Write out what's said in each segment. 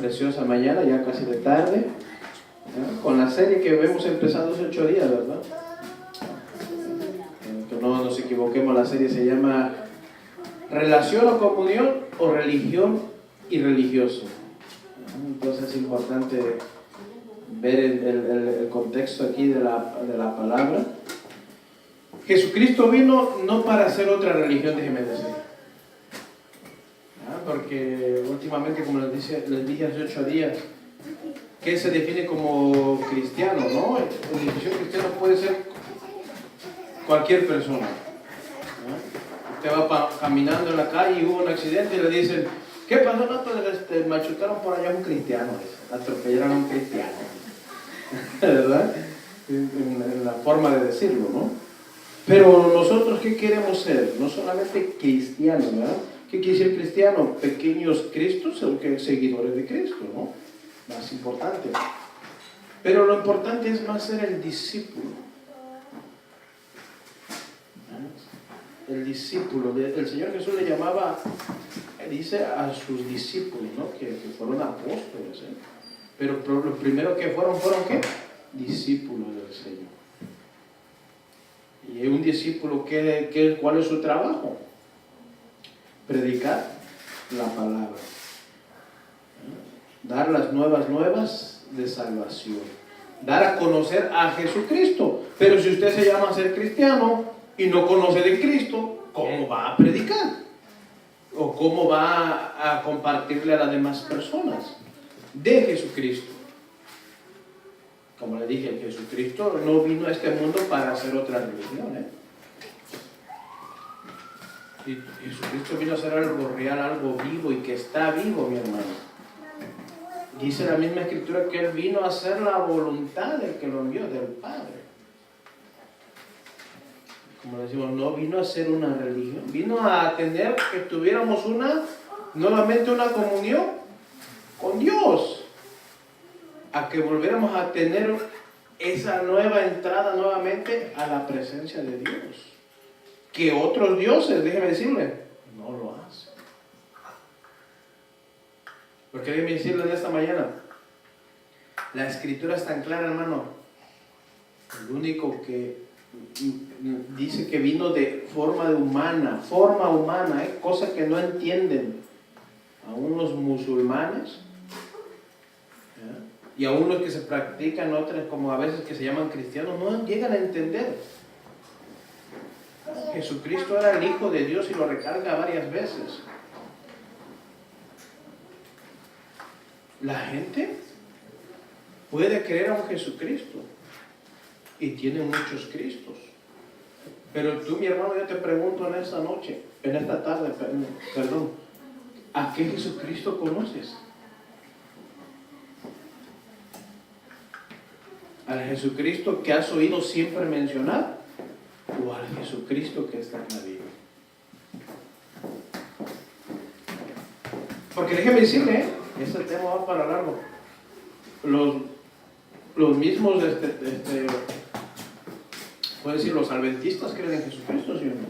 preciosa mañana, ya casi de tarde, ¿no? Con la serie que hemos empezado hace 8 días, ¿verdad? Que no nos equivoquemos, la serie se llama Relación o Comunión o Religión y Religioso. Entonces es importante ver el contexto aquí de la palabra. Jesucristo vino no para hacer otra religión, déjeme decir. Porque últimamente, como les dije hace 8 días, ¿qué se define como cristiano? ¿No? La definición cristiana puede ser cualquier persona. ¿No? Usted va caminando en la calle y hubo un accidente y le dicen, ¿qué pasó? No, pues machutaron por allá a un cristiano, atropellaron a un cristiano. ¿Verdad? En la forma de decirlo, ¿no? Pero nosotros, ¿qué queremos ser? No solamente cristianos, ¿verdad? ¿Qué quiere decir cristiano? Pequeños cristos, o que seguidores de Cristo, ¿no? Más importante. Pero lo importante es más ser el discípulo. El discípulo. El Señor Jesús le llamaba, dice, a sus discípulos, ¿no? Que fueron apóstoles, ¿eh? Pero lo primero que fueron ¿qué? Discípulos del Señor. Y un discípulo, ¿cuál es su trabajo? Predicar la palabra. Dar las nuevas de salvación. Dar a conocer a Jesucristo. Pero si usted se llama a ser cristiano y no conoce de Cristo, ¿cómo va a predicar? ¿O cómo va a compartirle a las demás personas de Jesucristo? Como le dije, Jesucristo no vino a este mundo para hacer otra religión, ¿eh? Y Jesucristo vino a hacer algo real, algo vivo y que está vivo, mi hermano. Dice la misma escritura que Él vino a hacer la voluntad del que lo envió, del Padre. Como decimos, no vino a hacer una religión, vino a tener que tuviéramos nuevamente una comunión con Dios. A que volviéramos a tener esa nueva entrada nuevamente a la presencia de Dios. Que otros dioses, déjeme decirle, no lo hacen. Porque déjeme decirle en esta mañana, la escritura es tan clara, hermano. El único que dice que vino de forma humana, cosa que no entienden aún los musulmanes. Y aún los que se practican otras, como a veces que se llaman cristianos, no llegan a entender. Jesucristo era el Hijo de Dios y lo recarga varias veces. La gente puede creer a un Jesucristo y tiene muchos Cristos. Pero tú, mi hermano, yo te pregunto en esta tarde, perdón, ¿a qué Jesucristo conoces? ¿Al Jesucristo que has oído siempre mencionar? ¿O al Jesucristo que está en la Biblia? Porque déjeme decirle, este tema va para largo. Los mismos, puedo decir, los adventistas creen en Jesucristo, ¿sí o no?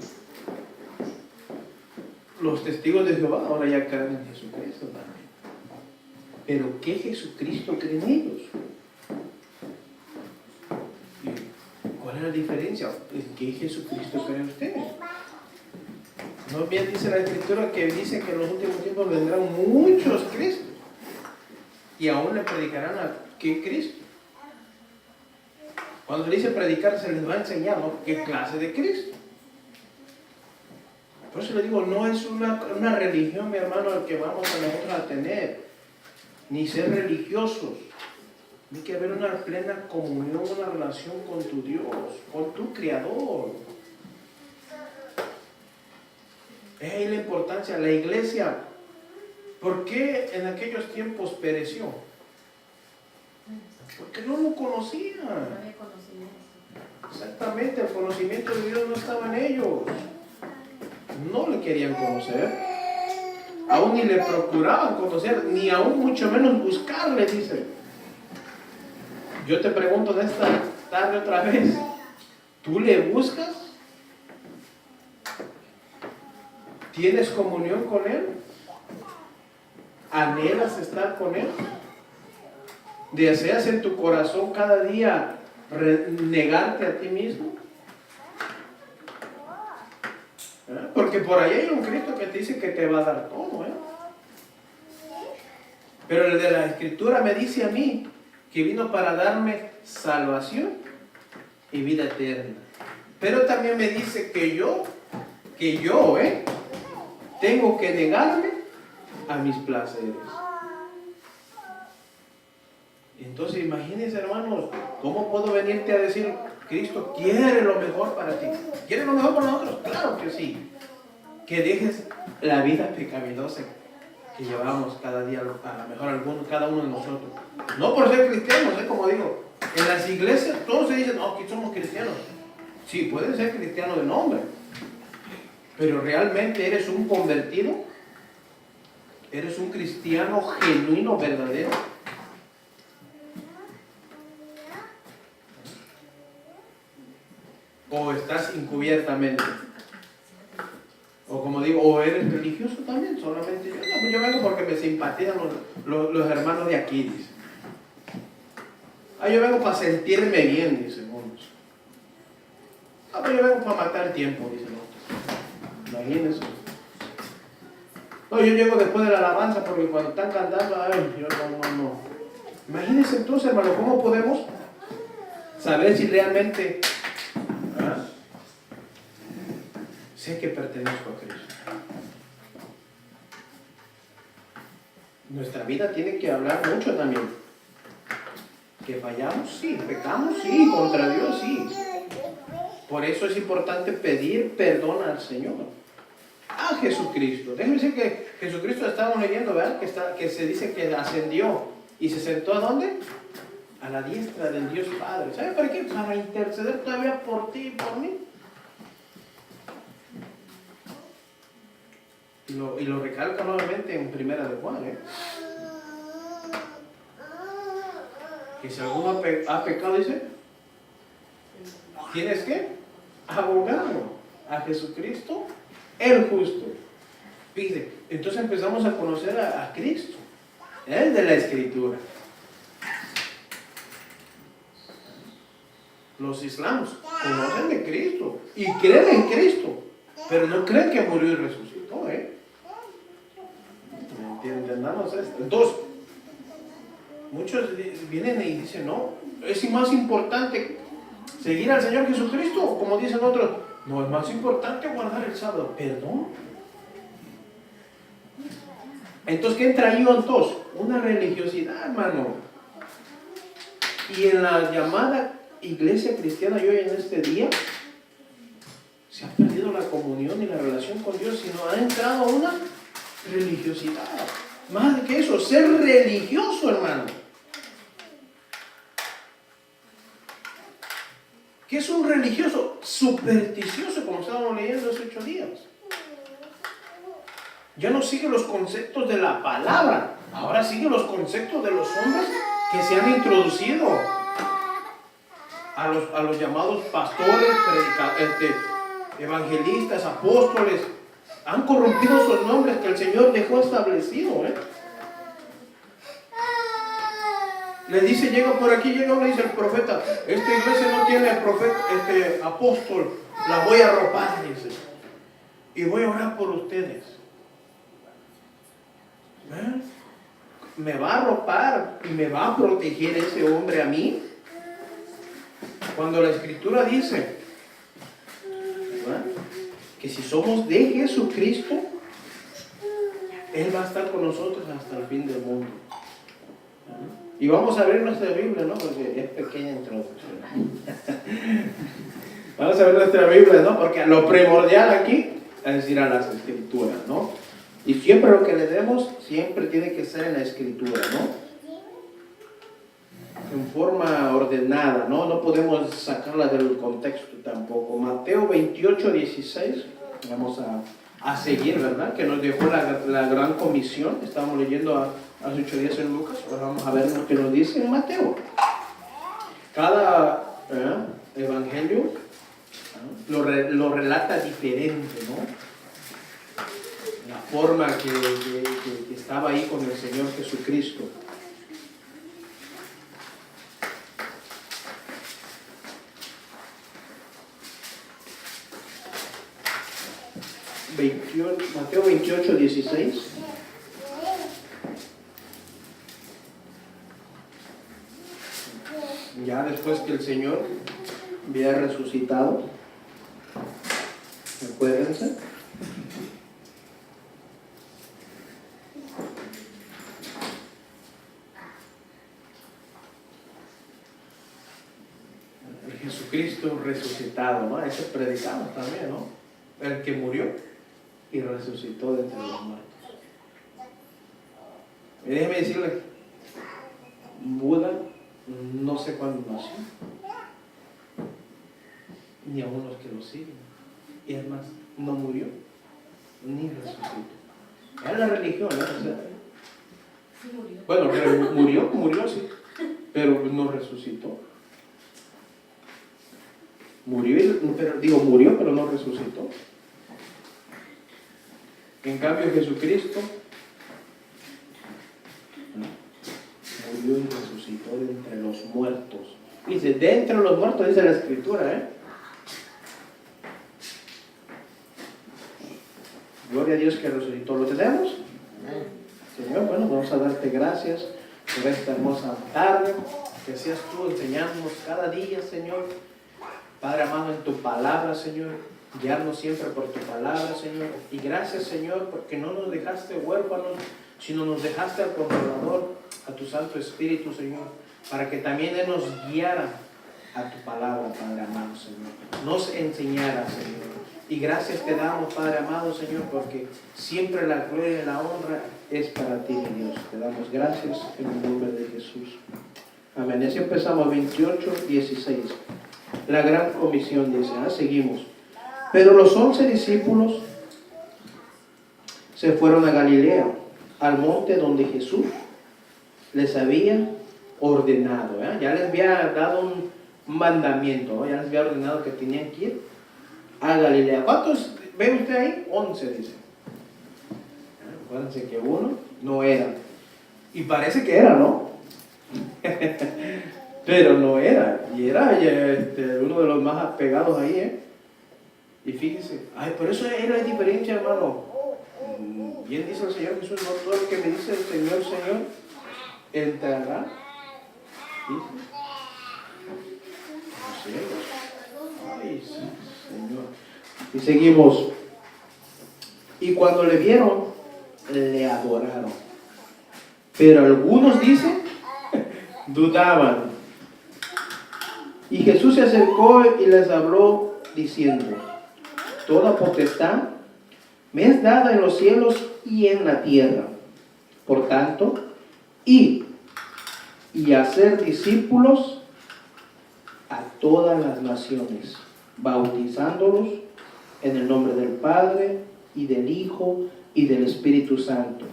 Los testigos de Jehová ahora ya creen en Jesucristo también. Pero ¿qué Jesucristo creen ellos? ¿Cuál es la diferencia? ¿En qué Jesucristo cree usted? No bien dice la Escritura que dice que en los últimos tiempos vendrán muchos Cristos y aún le predicarán a qué Cristo. Cuando se dice predicar se les va a enseñar, ¿no? ¿Qué clase de Cristo? Por eso le digo, no es una religión, mi hermano, el que vamos a nosotros a tener, ni ser religiosos. Tiene que haber una plena comunión, una relación con tu Dios, con tu Creador. Es ahí la importancia. La iglesia, ¿por qué en aquellos tiempos pereció? Porque no lo conocían. Exactamente, el conocimiento de Dios no estaba en ellos. No le querían conocer. Aún ni le procuraban conocer, ni aún mucho menos buscarle, dice. Yo te pregunto de esta tarde otra vez, ¿tú le buscas? ¿Tienes comunión con Él? ¿Anhelas estar con Él? ¿Deseas en tu corazón cada día negarte a ti mismo? Porque por ahí hay un Cristo que te dice que te va a dar todo, ¿eh? Pero el de la Escritura me dice a mí que vino para darme salvación y vida eterna. Pero también me dice que yo, tengo que negarme a mis placeres. Entonces imagínense, hermanos, ¿cómo puedo venirte a decir, Cristo quiere lo mejor para ti? ¿Quiere lo mejor para nosotros? Claro que sí. Que dejes la vida pecaminosa que llevamos cada día, a lo mejor cada uno de nosotros. No por ser cristianos, como digo, en las iglesias todos se dicen, no, aquí somos cristianos. Sí, pueden ser cristianos de nombre, pero realmente eres un convertido, eres un cristiano genuino, verdadero. O estás encubiertamente. O como digo, o eres religioso también, solamente yo. No, pues yo vengo porque me simpatizan los hermanos de aquí, dice. Yo vengo para sentirme bien, dicen unos. Pues yo vengo para matar el tiempo, dicen otros. Imagínense. No, yo llego después de la alabanza porque cuando están cantando, yo no. Imagínense entonces, hermano, ¿cómo podemos saber si realmente sé que pertenezco a Cristo? Nuestra vida tiene que hablar mucho también. Que fallamos, sí. Pecamos, sí. Contra Dios, sí. Por eso es importante pedir perdón al Señor. A Jesucristo. Déjenme decir que Jesucristo, estábamos leyendo, ¿verdad? Que se dice que ascendió y se sentó ¿a dónde? A la diestra del Dios Padre. ¿Sabe para qué? Para interceder todavía por ti y por mí. Y lo recalca nuevamente en Primera de Juan, que si alguno ha pecado, dice, ¿tienes qué? Abogado a Jesucristo, el justo. Fíjese, entonces empezamos a conocer a Cristo, el de la Escritura. Los islamos conocen de Cristo y creen en Cristo, pero no creen que murió y resucitó, Entendamos esto. Entonces, muchos vienen y dicen, no, es más importante seguir al Señor Jesucristo, o como dicen otros, no, es más importante guardar el sábado. ¿Perdón? Entonces, ¿qué entra ahí entonces? Una religiosidad, hermano. Y en la llamada iglesia cristiana hoy en este día, se ha perdido la comunión y la relación con Dios, sino ha entrado una religiosidad. Más que eso, ser religioso, hermano. ¿Qué es un religioso? Supersticioso, como estábamos leyendo hace 8 días. Ya no sigue los conceptos de la palabra, ahora sigue los conceptos de los hombres que se han introducido a los llamados pastores, evangelistas, apóstoles. Han corrompido esos nombres que el Señor dejó establecido, Le dice, llega por aquí, llega uno y dice el profeta, esta iglesia no tiene profeta, apóstol, la voy a arropar, dice, y voy a orar por ustedes. ¿Me va a arropar y me va a proteger ese hombre a mí? Cuando la Escritura dice, ¿verdad?, que si somos de Jesucristo, Él va a estar con nosotros hasta el fin del mundo. Y vamos a ver nuestra Biblia, ¿no? Porque es pequeña introducción. Vamos a ver nuestra Biblia, ¿no? Porque lo primordial aquí es ir a las Escrituras, ¿no? Y siempre lo que le demos, siempre tiene que ser en la Escritura, ¿no? En forma ordenada, ¿no? No podemos sacarla del contexto tampoco. Mateo 28, 16, vamos a seguir, ¿verdad? Que nos dejó la gran comisión. Estábamos leyendo hace 8 días en Lucas. Ahora vamos a ver lo que nos dice en Mateo. Cada evangelio lo relata diferente, ¿no? la forma que estaba ahí con el Señor Jesucristo. Mateo 28, 16. Ya después que el Señor había resucitado, acuérdense. El Jesucristo resucitado, ¿no? Eso predicamos también, ¿no? El que murió y resucitó de entre los muertos. Y déjeme decirle, Buda no sé cuándo nació, ni aún los que lo siguen. Y además, no murió, ni resucitó. Era la religión, ¿no? O sea, Sí murió. Bueno, murió sí, pero no resucitó. Murió, pero no resucitó. En cambio, Jesucristo murió y resucitó de entre los muertos. Dice, de entre los muertos, dice la Escritura, ¿eh? Gloria a Dios que resucitó. ¿Lo tenemos? Señor, bueno, vamos a darte gracias por esta hermosa tarde. Que seas tú enseñándonos cada día, Señor. Padre amado, en tu palabra, Señor. Guiarnos siempre por tu palabra, Señor. Y gracias, Señor, porque no nos dejaste huérfanos, sino nos dejaste al Consolador, a tu Santo Espíritu, Señor, para que también Él nos guiara a tu palabra, Padre amado, Señor. Nos enseñara, Señor. Y gracias te damos, Padre amado, Señor, porque siempre la gloria y la honra es para ti, mi Dios. Te damos gracias en el nombre de Jesús. Amén. Así empezamos 28, 16. La gran comisión dice, seguimos. Pero los 11 discípulos se fueron a Galilea, al monte donde Jesús les había ordenado. Ya les había dado un mandamiento, ¿no? Ya les había ordenado que tenían que ir a Galilea. ¿Cuántos ve usted ahí? 11 dice. Acuérdense que uno no era. Y parece que era, ¿no? Pero no era. Y era uno de los más apegados ahí, ¿eh? Y fíjese, por eso es la diferencia, hermano. Bien dice el Señor Jesús, no todo el que me dice el Señor, Señor, entrará. Ay, sí, Señor. Y seguimos. Y cuando le vieron, le adoraron. Pero algunos dicen, dudaban. Y Jesús se acercó y les habló diciendo, toda potestad me es dada en los cielos y en la tierra. Por tanto, id y hacer discípulos a todas las naciones, bautizándolos en el nombre del Padre y del Hijo y del Espíritu Santo,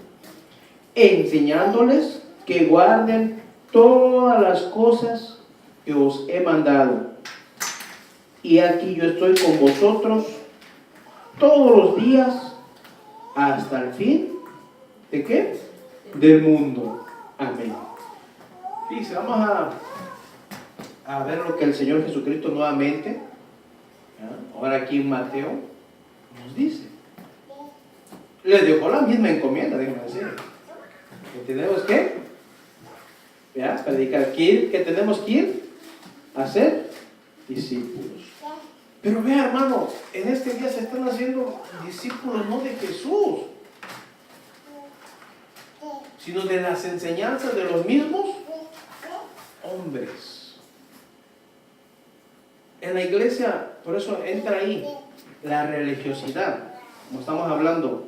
enseñándoles que guarden todas las cosas que os he mandado. Y aquí yo estoy con vosotros todos los días hasta el fin ¿de qué? Del mundo. Amén. Dice, vamos a ver lo que el Señor Jesucristo nuevamente, ahora aquí en Mateo, nos dice. Les dejó la misma encomienda, déjenme decir. Que tenemos que predicar, que tenemos que ir a ser discípulos. Pero vea, hermano, en este día se están haciendo discípulos no de Jesús, sino de las enseñanzas de los mismos hombres. En la iglesia, por eso entra ahí la religiosidad, como estamos hablando.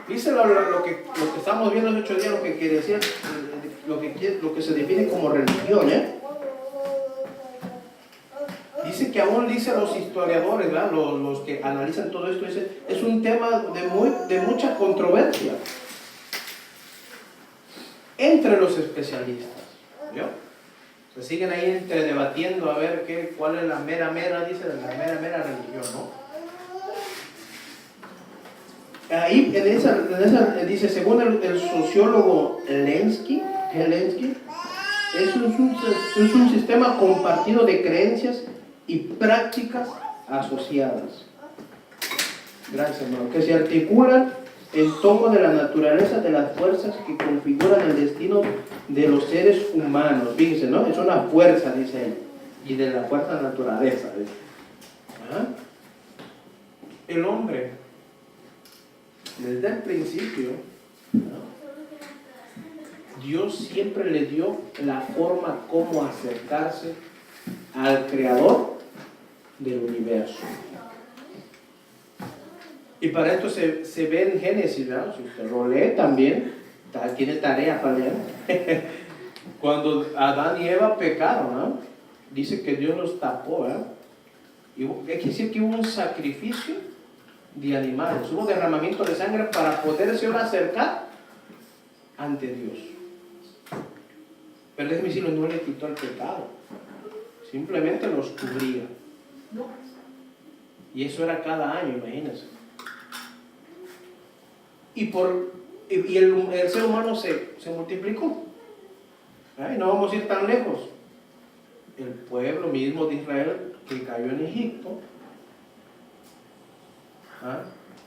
Dice lo que estamos viendo los 8 días, lo que quiere decir, lo que se define como religión, Dice que aún dicen los historiadores, ¿verdad? Los que analizan todo esto, dice, es un tema de mucha controversia entre los especialistas. ¿Vio? Se siguen ahí debatiendo a ver cuál es la mera, dice, la mera religión, ¿no? ahí en esa dice, según el sociólogo Helensky, es un sistema compartido de creencias y prácticas asociadas. Gracias, hermano. Que se articulan en torno de la naturaleza de las fuerzas que configuran el destino de los seres humanos. Fíjense, ¿no? Es una fuerza, dice él, y de la fuerza naturaleza. ¿Ah? El hombre, desde el principio, ¿no? Dios siempre le dio la forma como acercarse al creador del universo. Y para esto se ve en Génesis, ¿no? Si usted lo lee también, tiene tarea para leer. Cuando Adán y Eva pecaron, ¿no? Dice que Dios los tapó, ¿eh? Y hay que decir que hubo un sacrificio de animales, hubo derramamiento de sangre para poderse acercar ante Dios. Pero déjeme decirlo, no le quitó el pecado, simplemente los cubría. Y eso era cada año, imagínense. Y el ser humano se multiplicó. ¿Eh? No vamos a ir tan lejos. El pueblo mismo de Israel que cayó en Egipto, ¿ah?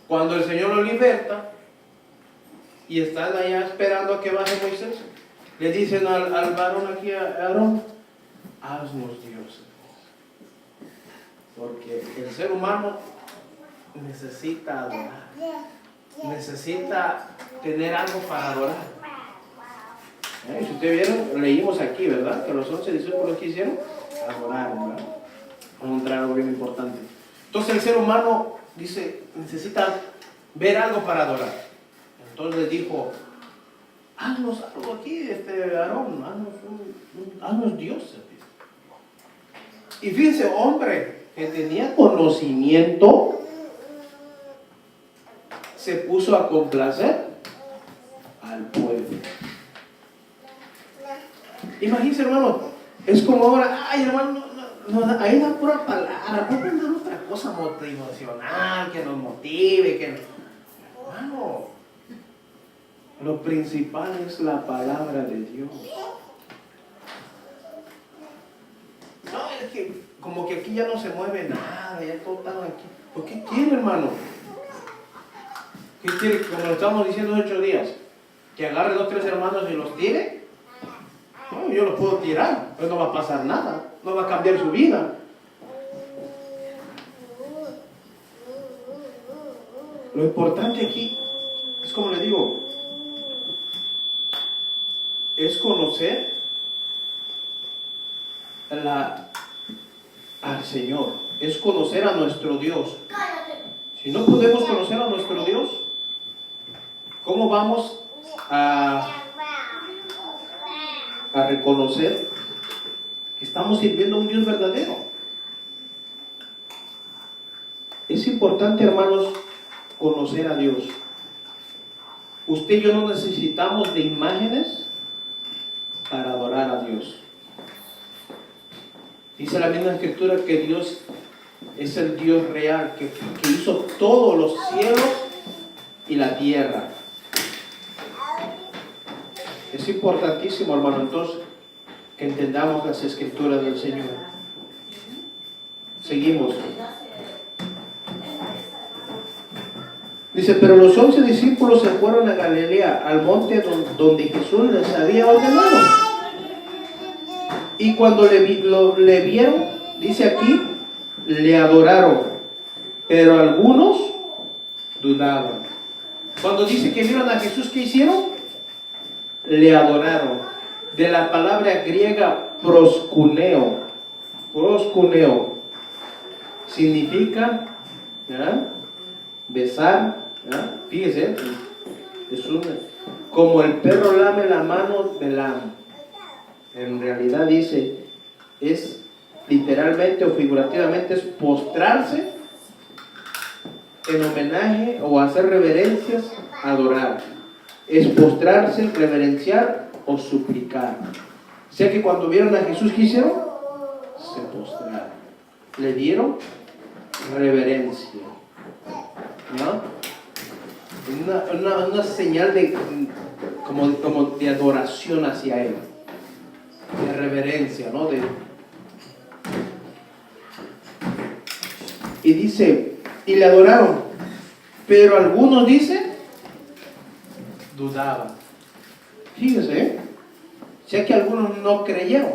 Cuando el Señor lo liberta y están allá esperando a que baje Moisés, le dicen al varón aquí, a Aarón, haznos dioses, porque el ser humano necesita adorar, necesita tener algo para adorar. Si ustedes vieron, leímos aquí, ¿verdad? Que los 11 discípulos que hicieron, adoraron, ¿verdad? Vamos a entrar a algo bien importante. Entonces el ser humano dice, necesita ver algo para adorar. Entonces le dijo, haznos algo aquí, Aarón, haznos dioses. Y fíjense, hombre que tenía conocimiento, se puso a complacer al pueblo. Imagínense, hermano, es como ahora, ay, hermano, ahí da pura palabra, vamos a dar otra cosa motivacional, que nos motive, hermano, lo principal es la palabra de Dios. No, es que como que aquí ya no se mueve nada, ya todo está aquí. ¿Por qué quiere, hermano? ¿Qué quiere? Como lo estamos diciendo hace 8 días, que agarre 2 o 3 hermanos y los tire. No, yo los puedo tirar, pero no va a pasar nada, no va a cambiar su vida. Lo importante aquí es, como le digo, es conocer al Señor, es conocer a nuestro Dios. Si no podemos conocer a nuestro Dios, ¿cómo vamos a reconocer que estamos sirviendo a un Dios verdadero? Es importante, hermanos, conocer a Dios. Usted y yo no necesitamos de imágenes para adorar a Dios. Dice la misma Escritura que Dios es el Dios real, que hizo todos los cielos y la tierra. Es importantísimo, hermano, entonces, que entendamos las Escrituras del Señor. Seguimos. Dice, pero los 11 discípulos se fueron a Galilea, al monte donde Jesús les había ordenado. Y cuando le vieron, dice aquí, le adoraron, pero algunos dudaban. Cuando dice que vieron a Jesús, ¿qué hicieron? Le adoraron. De la palabra griega proskuneo. Proskuneo significa, ¿verdad?, besar, ¿verdad? Fíjese, como el perro lame la mano del amo. En realidad dice, es literalmente o figurativamente, es postrarse en homenaje o hacer reverencias, adorar. Es postrarse, reverenciar o suplicar. O sea que cuando vieron a Jesús, ¿qué hicieron? Se postraron. Le dieron reverencia, ¿no? una señal de, como de adoración hacia Él, de reverencia, ¿no? Y dice, y le adoraron, pero algunos dicen, dudaban. Fíjese, ¿eh? Sé que algunos no creyeron.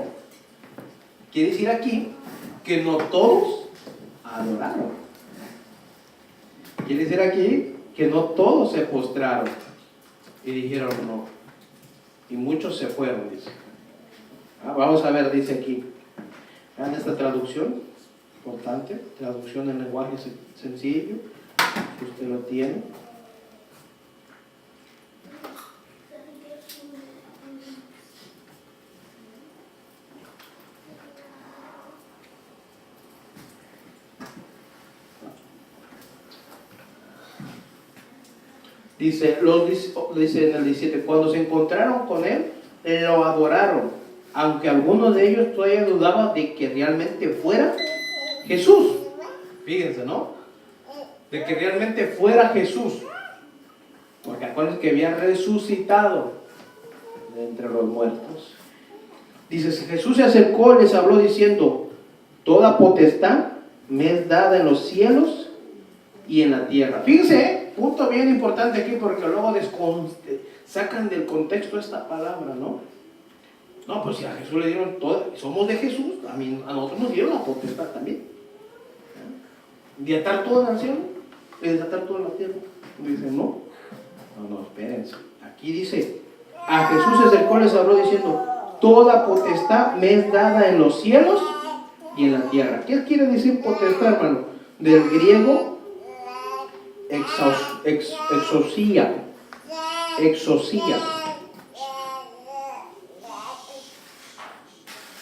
Quiere decir aquí que no todos adoraron. Quiere decir aquí que no todos se postraron y dijeron no. Y muchos se fueron, dice. Vamos a ver, dice aquí. Vean esta traducción, importante, traducción en lenguaje sencillo, que usted lo tiene. Dice en el 17, cuando se encontraron con él, lo adoraron, aunque algunos de ellos todavía dudaban de que realmente fuera Jesús. Fíjense, ¿no? De que realmente fuera Jesús. Porque acuérdense que había resucitado de entre los muertos. Dice, Jesús se acercó y les habló diciendo, toda potestad me es dada en los cielos y en la tierra. Fíjense, punto bien importante aquí, porque luego sacan del contexto esta palabra, ¿no? No, pues si a Jesús le dieron todo, somos de Jesús, a nosotros nos dieron la potestad también. De atar todo en el cielo y desatar todo en la tierra. Dicen, no, espérense. Aquí dice, a Jesús se acercó y les habló diciendo, toda potestad me es dada en los cielos y en la tierra. ¿Qué quiere decir potestad, hermano? Del griego exousia.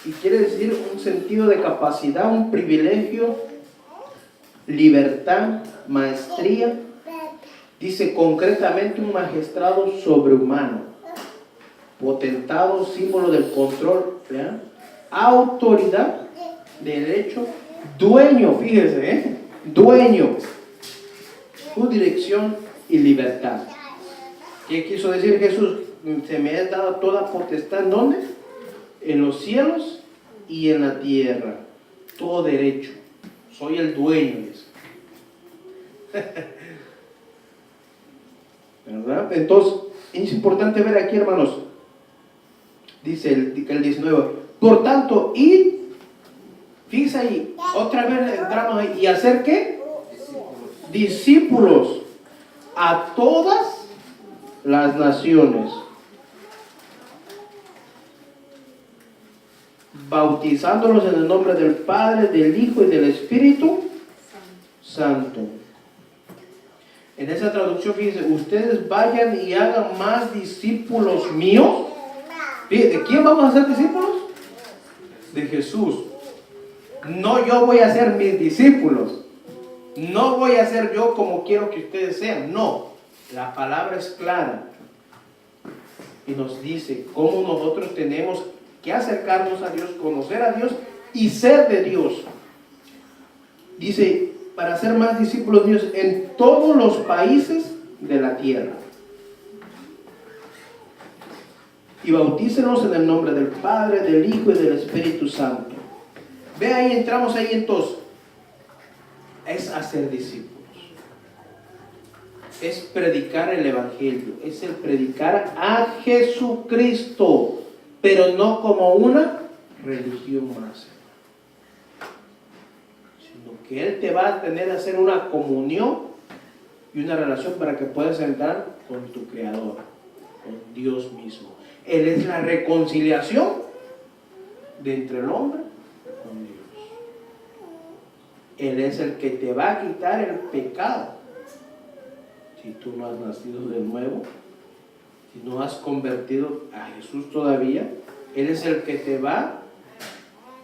Y quiere decir un sentido de capacidad, un privilegio, libertad, maestría. Dice concretamente un magistrado sobrehumano, potentado, símbolo del control, ¿vean? Autoridad, derecho, dueño, fíjese, dueño, su dirección y libertad. ¿Qué quiso decir Jesús? Se me ha dado toda potestad, ¿en dónde? En los cielos y en la tierra. Todo derecho. Soy el dueño de eso. ¿Verdad? Entonces, es importante ver aquí, hermanos. Dice el 19. Por tanto, id, fíjense ahí, otra vez entramos ahí. ¿Y hacer qué? Discípulos a todas las naciones, bautizándolos en el nombre del Padre, del Hijo y del Espíritu Santo. En esa traducción fíjense, ustedes vayan y hagan más discípulos míos. ¿De quién vamos a ser discípulos? De Jesús. No yo voy a ser mis discípulos. No voy a ser yo como quiero que ustedes sean. No, la palabra es clara y nos dice cómo nosotros tenemos que acercarnos a Dios, conocer a Dios y ser de Dios. Dice, para ser más discípulos de Dios en todos los países de la tierra. Y bautícenos en el nombre del Padre, del Hijo y del Espíritu Santo. Ve ahí, entramos ahí entonces. Es hacer discípulos. Es predicar el Evangelio. Es el predicar a Jesucristo. Pero no como una religión más. Sino que Él te va a tener a hacer una comunión y una relación para que puedas entrar con tu Creador, con Dios mismo. Él es la reconciliación de entre el hombre con Dios. Él es el que te va a quitar el pecado. Si tú no has nacido de nuevo, si no has convertido a Jesús todavía, Él es el que te va,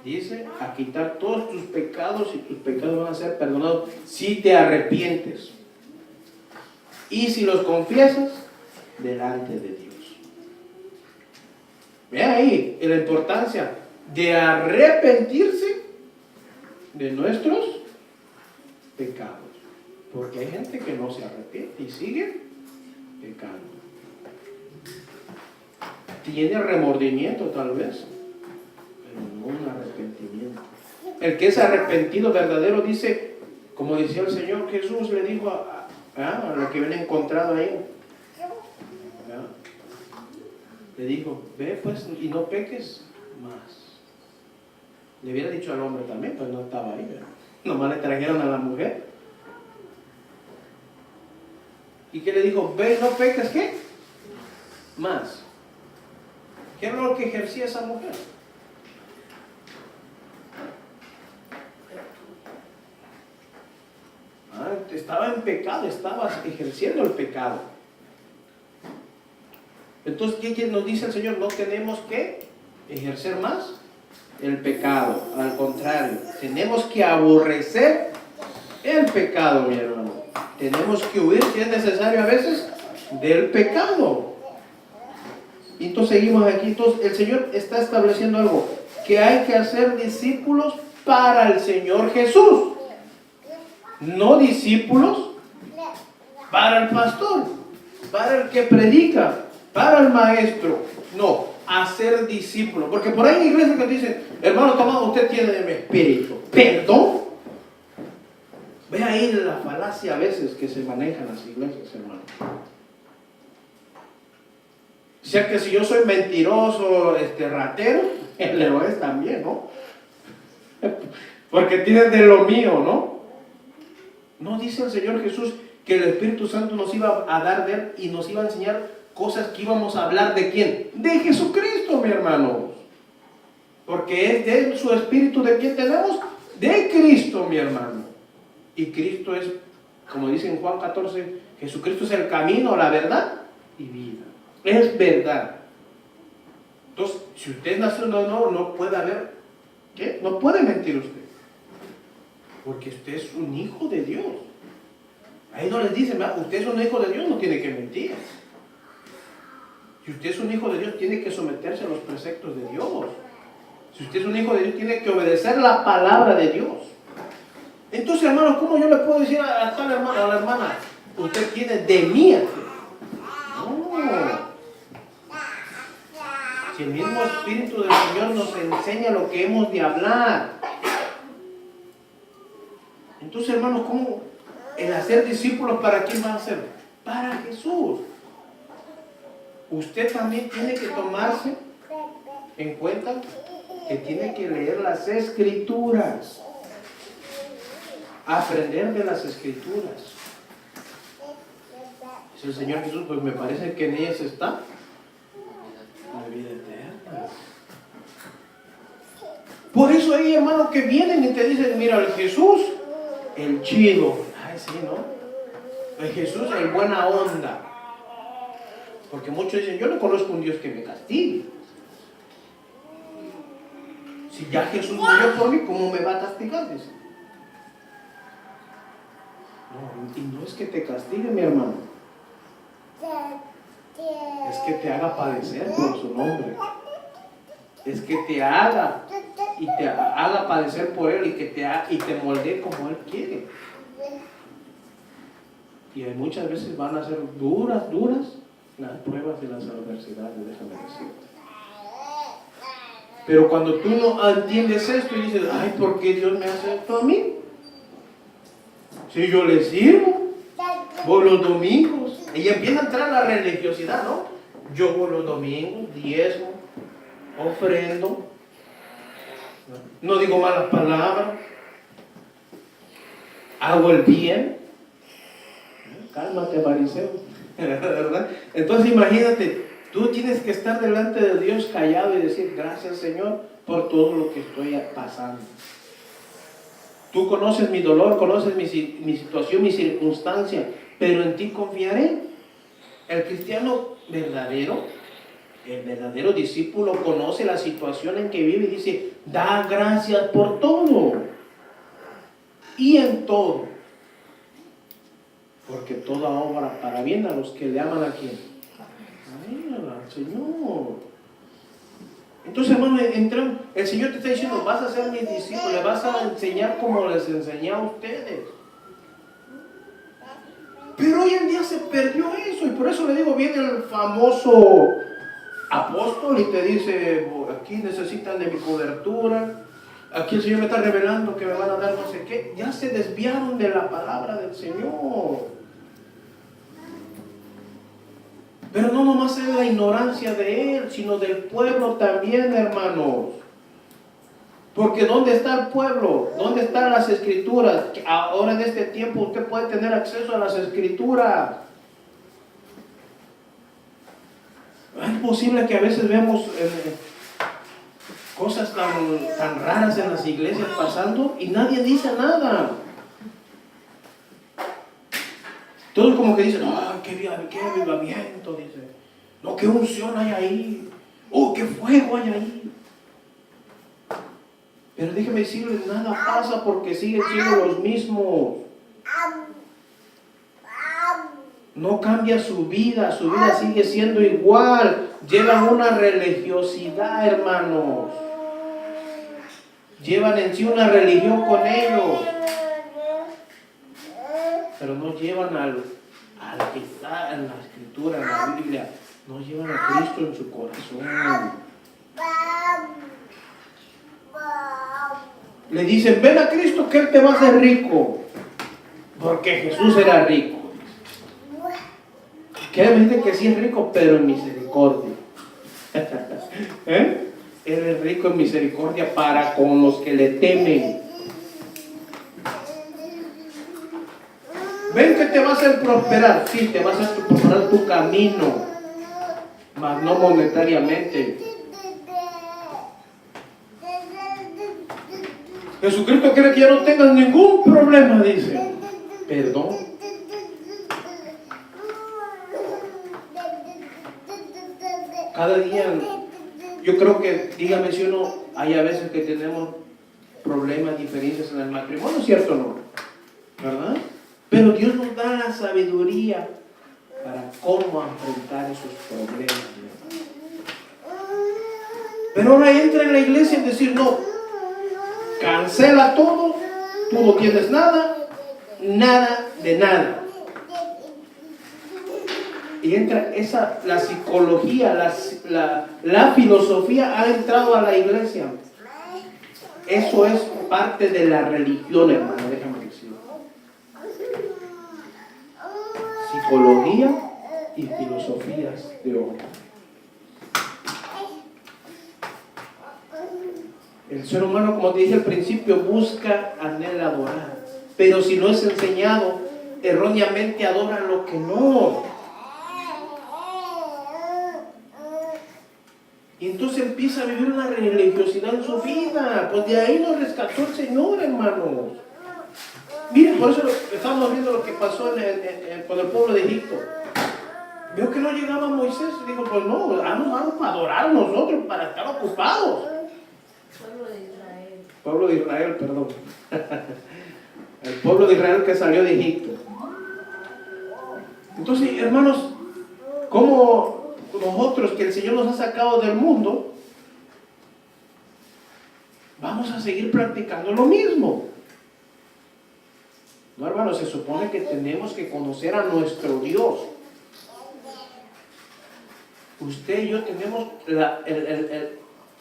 dice, a quitar todos tus pecados y tus pecados van a ser perdonados si te arrepientes. Y si los confiesas delante de Dios. Ve ahí la importancia de arrepentirse de nuestros pecados. Porque hay gente que no se arrepiente y sigue pecado. Tiene remordimiento tal vez, pero no un arrepentimiento. El que es arrepentido verdadero dice, como decía el Señor Jesús, le dijo a lo que viene encontrado ahí, le dijo, ve pues y no peques más. Le hubiera dicho al hombre también, pero no estaba ahí, ¿verdad? Nomás le trajeron a la mujer. ¿Y qué le dijo? Ve y no peques, ¿qué? Más. ¿Qué era lo que ejercía esa mujer? Estaba en pecado, estaba ejerciendo el pecado. Entonces, ¿qué nos dice el Señor? No tenemos que ejercer más el pecado. Al contrario, tenemos que aborrecer el pecado, mi hermano. Tenemos que huir, si es necesario a veces, del pecado. Y entonces seguimos aquí. Entonces el Señor está estableciendo algo, que hay que hacer discípulos para el Señor Jesús. No discípulos para el pastor, para el que predica, para el maestro. No, hacer discípulos. Porque por ahí hay iglesias que dicen, hermano Tomás, usted tiene de mi espíritu. ¿Perdón? Ve ahí la falacia a veces que se manejan las iglesias, hermano. O sea que si yo soy mentiroso, ratero, el lo es también, ¿no? Porque tienes de lo mío, ¿no? No dice el Señor Jesús que el Espíritu Santo nos iba a dar de Él y nos iba a enseñar cosas que íbamos a hablar de ¿quién? De Jesucristo, mi hermano. Porque es de su Espíritu de quién tenemos, de Cristo, mi hermano. Y Cristo es, como dice en Juan 14, Jesucristo es el camino, la verdad y vida. Es verdad. Entonces, si usted nació de nuevo, no puede haber, ¿qué? No puede mentir usted. Porque usted es un hijo de Dios. Ahí no les dicen, usted es un hijo de Dios, no tiene que mentir. Si usted es un hijo de Dios, tiene que someterse a los preceptos de Dios. Si usted es un hijo de Dios, tiene que obedecer la palabra de Dios. Entonces, hermanos, ¿cómo yo le puedo decir a tal hermana, a la hermana, usted tiene de mí? No. Si el mismo Espíritu del Señor nos enseña lo que hemos de hablar. Entonces, hermanos, ¿cómo el hacer discípulos para quién va a ser? Para Jesús. Usted también tiene que tomarse en cuenta que tiene que leer las Escrituras. Aprender de las Escrituras. Dice el Señor Jesús, pues me parece que en ellas está la vida eterna. Por eso hay hermanos que vienen y te dicen, mira, el Jesús, el chido. Ay, sí, ¿no? El Jesús, el buena onda. Porque muchos dicen, yo no conozco un Dios que me castigue. Si ya Jesús murió por mí, ¿cómo me va a castigar? Dice. No, y no es que te castigue, mi hermano. Es que te haga padecer por su nombre. Es que te haga y te haga padecer por Él y te moldee como Él quiere. Y muchas veces van a ser duras las pruebas y las adversidades, déjame decirte. Pero cuando tú no entiendes esto y dices, ay, ¿por qué Dios me hace esto a mí? Si yo le sirvo, voy los domingos. Y empieza a entrar la religiosidad, ¿no? Yo voy los domingos, diezmo, ofrendo, no digo malas palabras, hago el bien. Cálmate, fariseo, ¿verdad? Entonces imagínate, tú tienes que estar delante de Dios callado y decir, gracias Señor por todo lo que estoy pasando. Tú conoces mi dolor, conoces mi situación, mi circunstancia, pero en ti confiaré. El cristiano verdadero, el verdadero discípulo conoce la situación en que vive y dice, da gracias por todo y en todo. Porque toda obra para bien a los que le aman a quién. Al Señor. Entonces, hermano, el Señor te está diciendo, vas a ser mis discípulos, le vas a enseñar como les enseñé a ustedes. Pero hoy en día se perdió eso, y por eso le digo, viene el famoso apóstol y te dice, aquí necesitan de mi cobertura, aquí el Señor me está revelando que me van a dar no sé qué. Ya se desviaron de la palabra del Señor. Pero no nomás es la ignorancia de Él, sino del pueblo también, hermanos. Porque ¿dónde está el pueblo? ¿Dónde están las escrituras? Ahora en este tiempo usted puede tener acceso a las escrituras. Es posible que a veces vemos cosas tan raras en las iglesias pasando y nadie dice nada. Todos como que dicen, qué avivamiento, dice. No, qué unción hay ahí. Oh, qué fuego hay ahí. Pero déjeme decirles, nada pasa porque siguen siendo los mismos. No cambia su vida sigue siendo igual. Llevan una religiosidad, hermanos. Llevan en sí una religión con ellos. Pero no llevan al que está en la escritura, en la Biblia. No llevan a Cristo en su corazón. Le dicen, ven a Cristo que Él te va a hacer rico. Porque Jesús era rico. Que me dice que sí es rico, pero en misericordia. Él es rico en misericordia para con los que le temen. Ven que te va a hacer prosperar. Sí, te va a hacer prosperar tu camino, mas no monetariamente. Jesucristo quiere que ya no tengas ningún problema, dice. Perdón. Cada día, yo creo que, dígame si uno, hay a veces que tenemos problemas, diferencias en el matrimonio, ¿cierto o no? ¿Verdad? Pero Dios nos da la sabiduría para cómo enfrentar esos problemas. Pero ahora entra en la iglesia y decir, no, cancela todo, tú no tienes nada, nada de nada. Y entra la psicología, la filosofía ha entrado a la iglesia. Eso es parte de la religión, hermano, déjame decirlo. Psicología y filosofías de hoy. El ser humano, como te dije al principio, busca, anhela adorar. Pero si no es enseñado, erróneamente adora lo que no. Y entonces empieza a vivir una religiosidad en su vida. Pues de ahí nos rescató el Señor, hermanos. Miren, por eso estamos viendo lo que pasó con el pueblo de Egipto. Vio que no llegaba Moisés y dijo, pues no, vamos para adorar nosotros, para estar ocupados. Pueblo de Israel, perdón. El pueblo de Israel que salió de Egipto. Entonces, hermanos, como nosotros que el Señor nos ha sacado del mundo, vamos a seguir practicando lo mismo. No, hermanos, se supone que tenemos que conocer a nuestro Dios. Usted y yo tenemos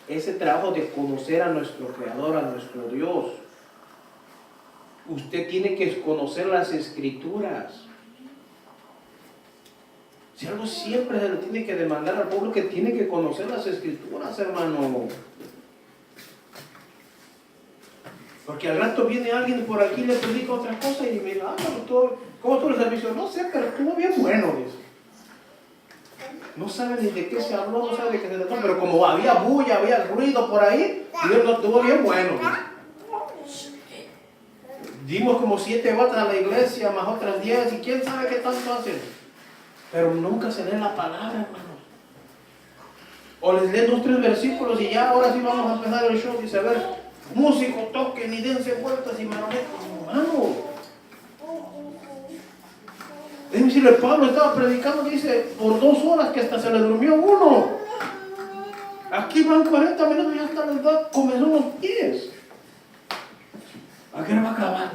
ese trabajo de conocer a nuestro Creador, a nuestro Dios. Usted tiene que conocer las Escrituras. Si algo siempre se le tiene que demandar al pueblo, que tiene que conocer las Escrituras, hermano. Porque al rato viene alguien por aquí y le predica otra cosa y me dice, ¿cómo estuvo el servicio? No sé, pero estuvo bien bueno, dice. No sabe ni de qué se habló, no sabe de qué se trató, pero como había bulla, había ruido por ahí, Dios no estuvo bien bueno, dice. Dimos como 7 botas a la iglesia, más otras 10, y quién sabe qué tanto hacen. Pero nunca se lee la palabra, hermanos. O les leen 2 o 3 versículos y ya ahora sí vamos a empezar el show. Dice, a ver, músico, toquen y dense vueltas y marometas. Hermano, déjenme decirle, Pablo estaba predicando, dice, por 2 horas que hasta se le durmió uno. Aquí van 40 minutos y hasta les da comenzó unos pies. ¿A qué hora va a acabar?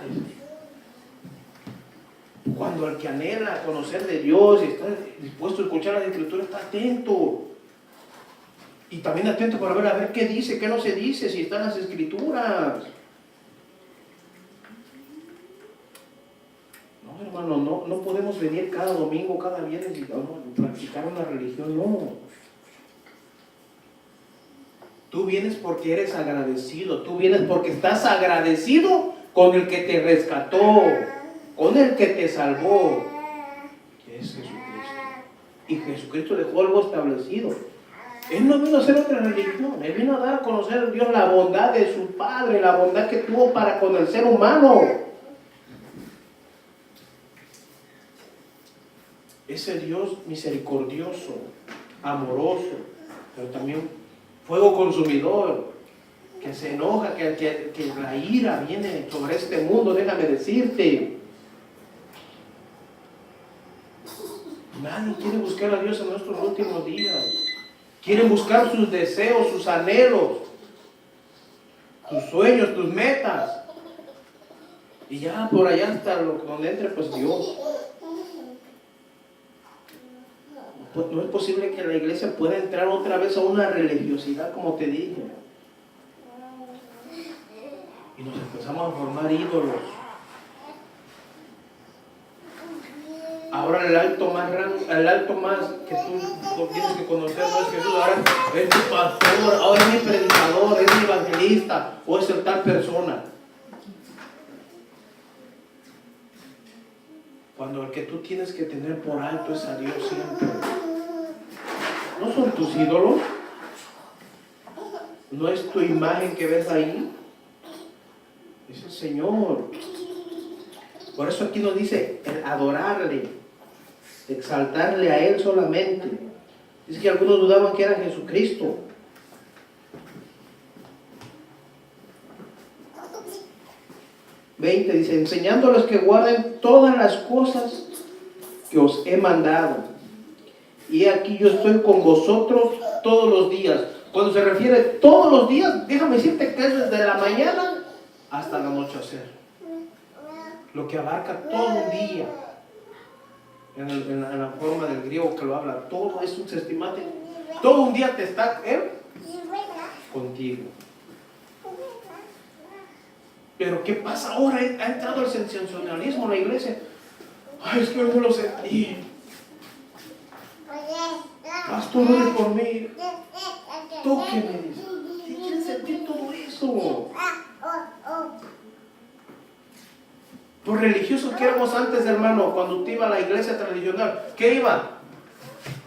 Cuando el que anhela conocer de Dios y está dispuesto a escuchar las Escrituras, está atento. Y también atento para ver a ver qué dice, qué no se dice, si están las Escrituras. No, hermano, no podemos venir cada domingo, cada viernes y practicar una religión, no. Tú vienes porque eres agradecido, tú vienes porque estás agradecido con el que te rescató, con el que te salvó, que es Jesucristo. Y Jesucristo dejó algo establecido. Él no vino a hacer otra religión, Él vino a dar a conocer a Dios la bondad de su Padre, la bondad que tuvo para con el ser humano. Ese Dios misericordioso, amoroso, pero también fuego consumidor, que se enoja, que la ira viene sobre este mundo, déjame decirte. Nadie quiere buscar a Dios en nuestros últimos días. Quieren buscar sus deseos, sus anhelos, tus sueños, tus metas. Y ya por allá hasta donde entre pues Dios. No es posible que la iglesia pueda entrar otra vez a una religiosidad, como te dije. Y nos empezamos a formar ídolos. Ahora el alto más que tú tienes que conocer no es Jesús, ahora es mi pastor, ahora es mi predicador, es mi evangelista, o es el tal persona. Cuando el que tú tienes que tener por alto es a Dios siempre. ¿No son tus ídolos? ¿No es tu imagen que ves ahí? Es el Señor. Por eso aquí nos dice el adorarle, exaltarle a Él solamente. Dice que algunos dudaban que era Jesucristo. Dice, enseñándoles que guarden todas las cosas que os he mandado. Y aquí yo estoy con vosotros todos los días. Cuando se refiere todos los días, déjame decirte que es desde la mañana hasta el anochecer. Lo que abarca todo un día. En la forma del griego que lo habla, todo es un estimate. Todo un día te está Él contigo. Pero ¿qué pasa ahora? Ha entrado el sensacionalismo en la iglesia. Ay, es que hoy no lo sentí. Pastor, ore por mí. Tóqueme, dice. ¿Qué quiere sentir todo eso? Los religiosos que éramos antes, hermano, cuando usted iba a la iglesia tradicional, ¿qué iba?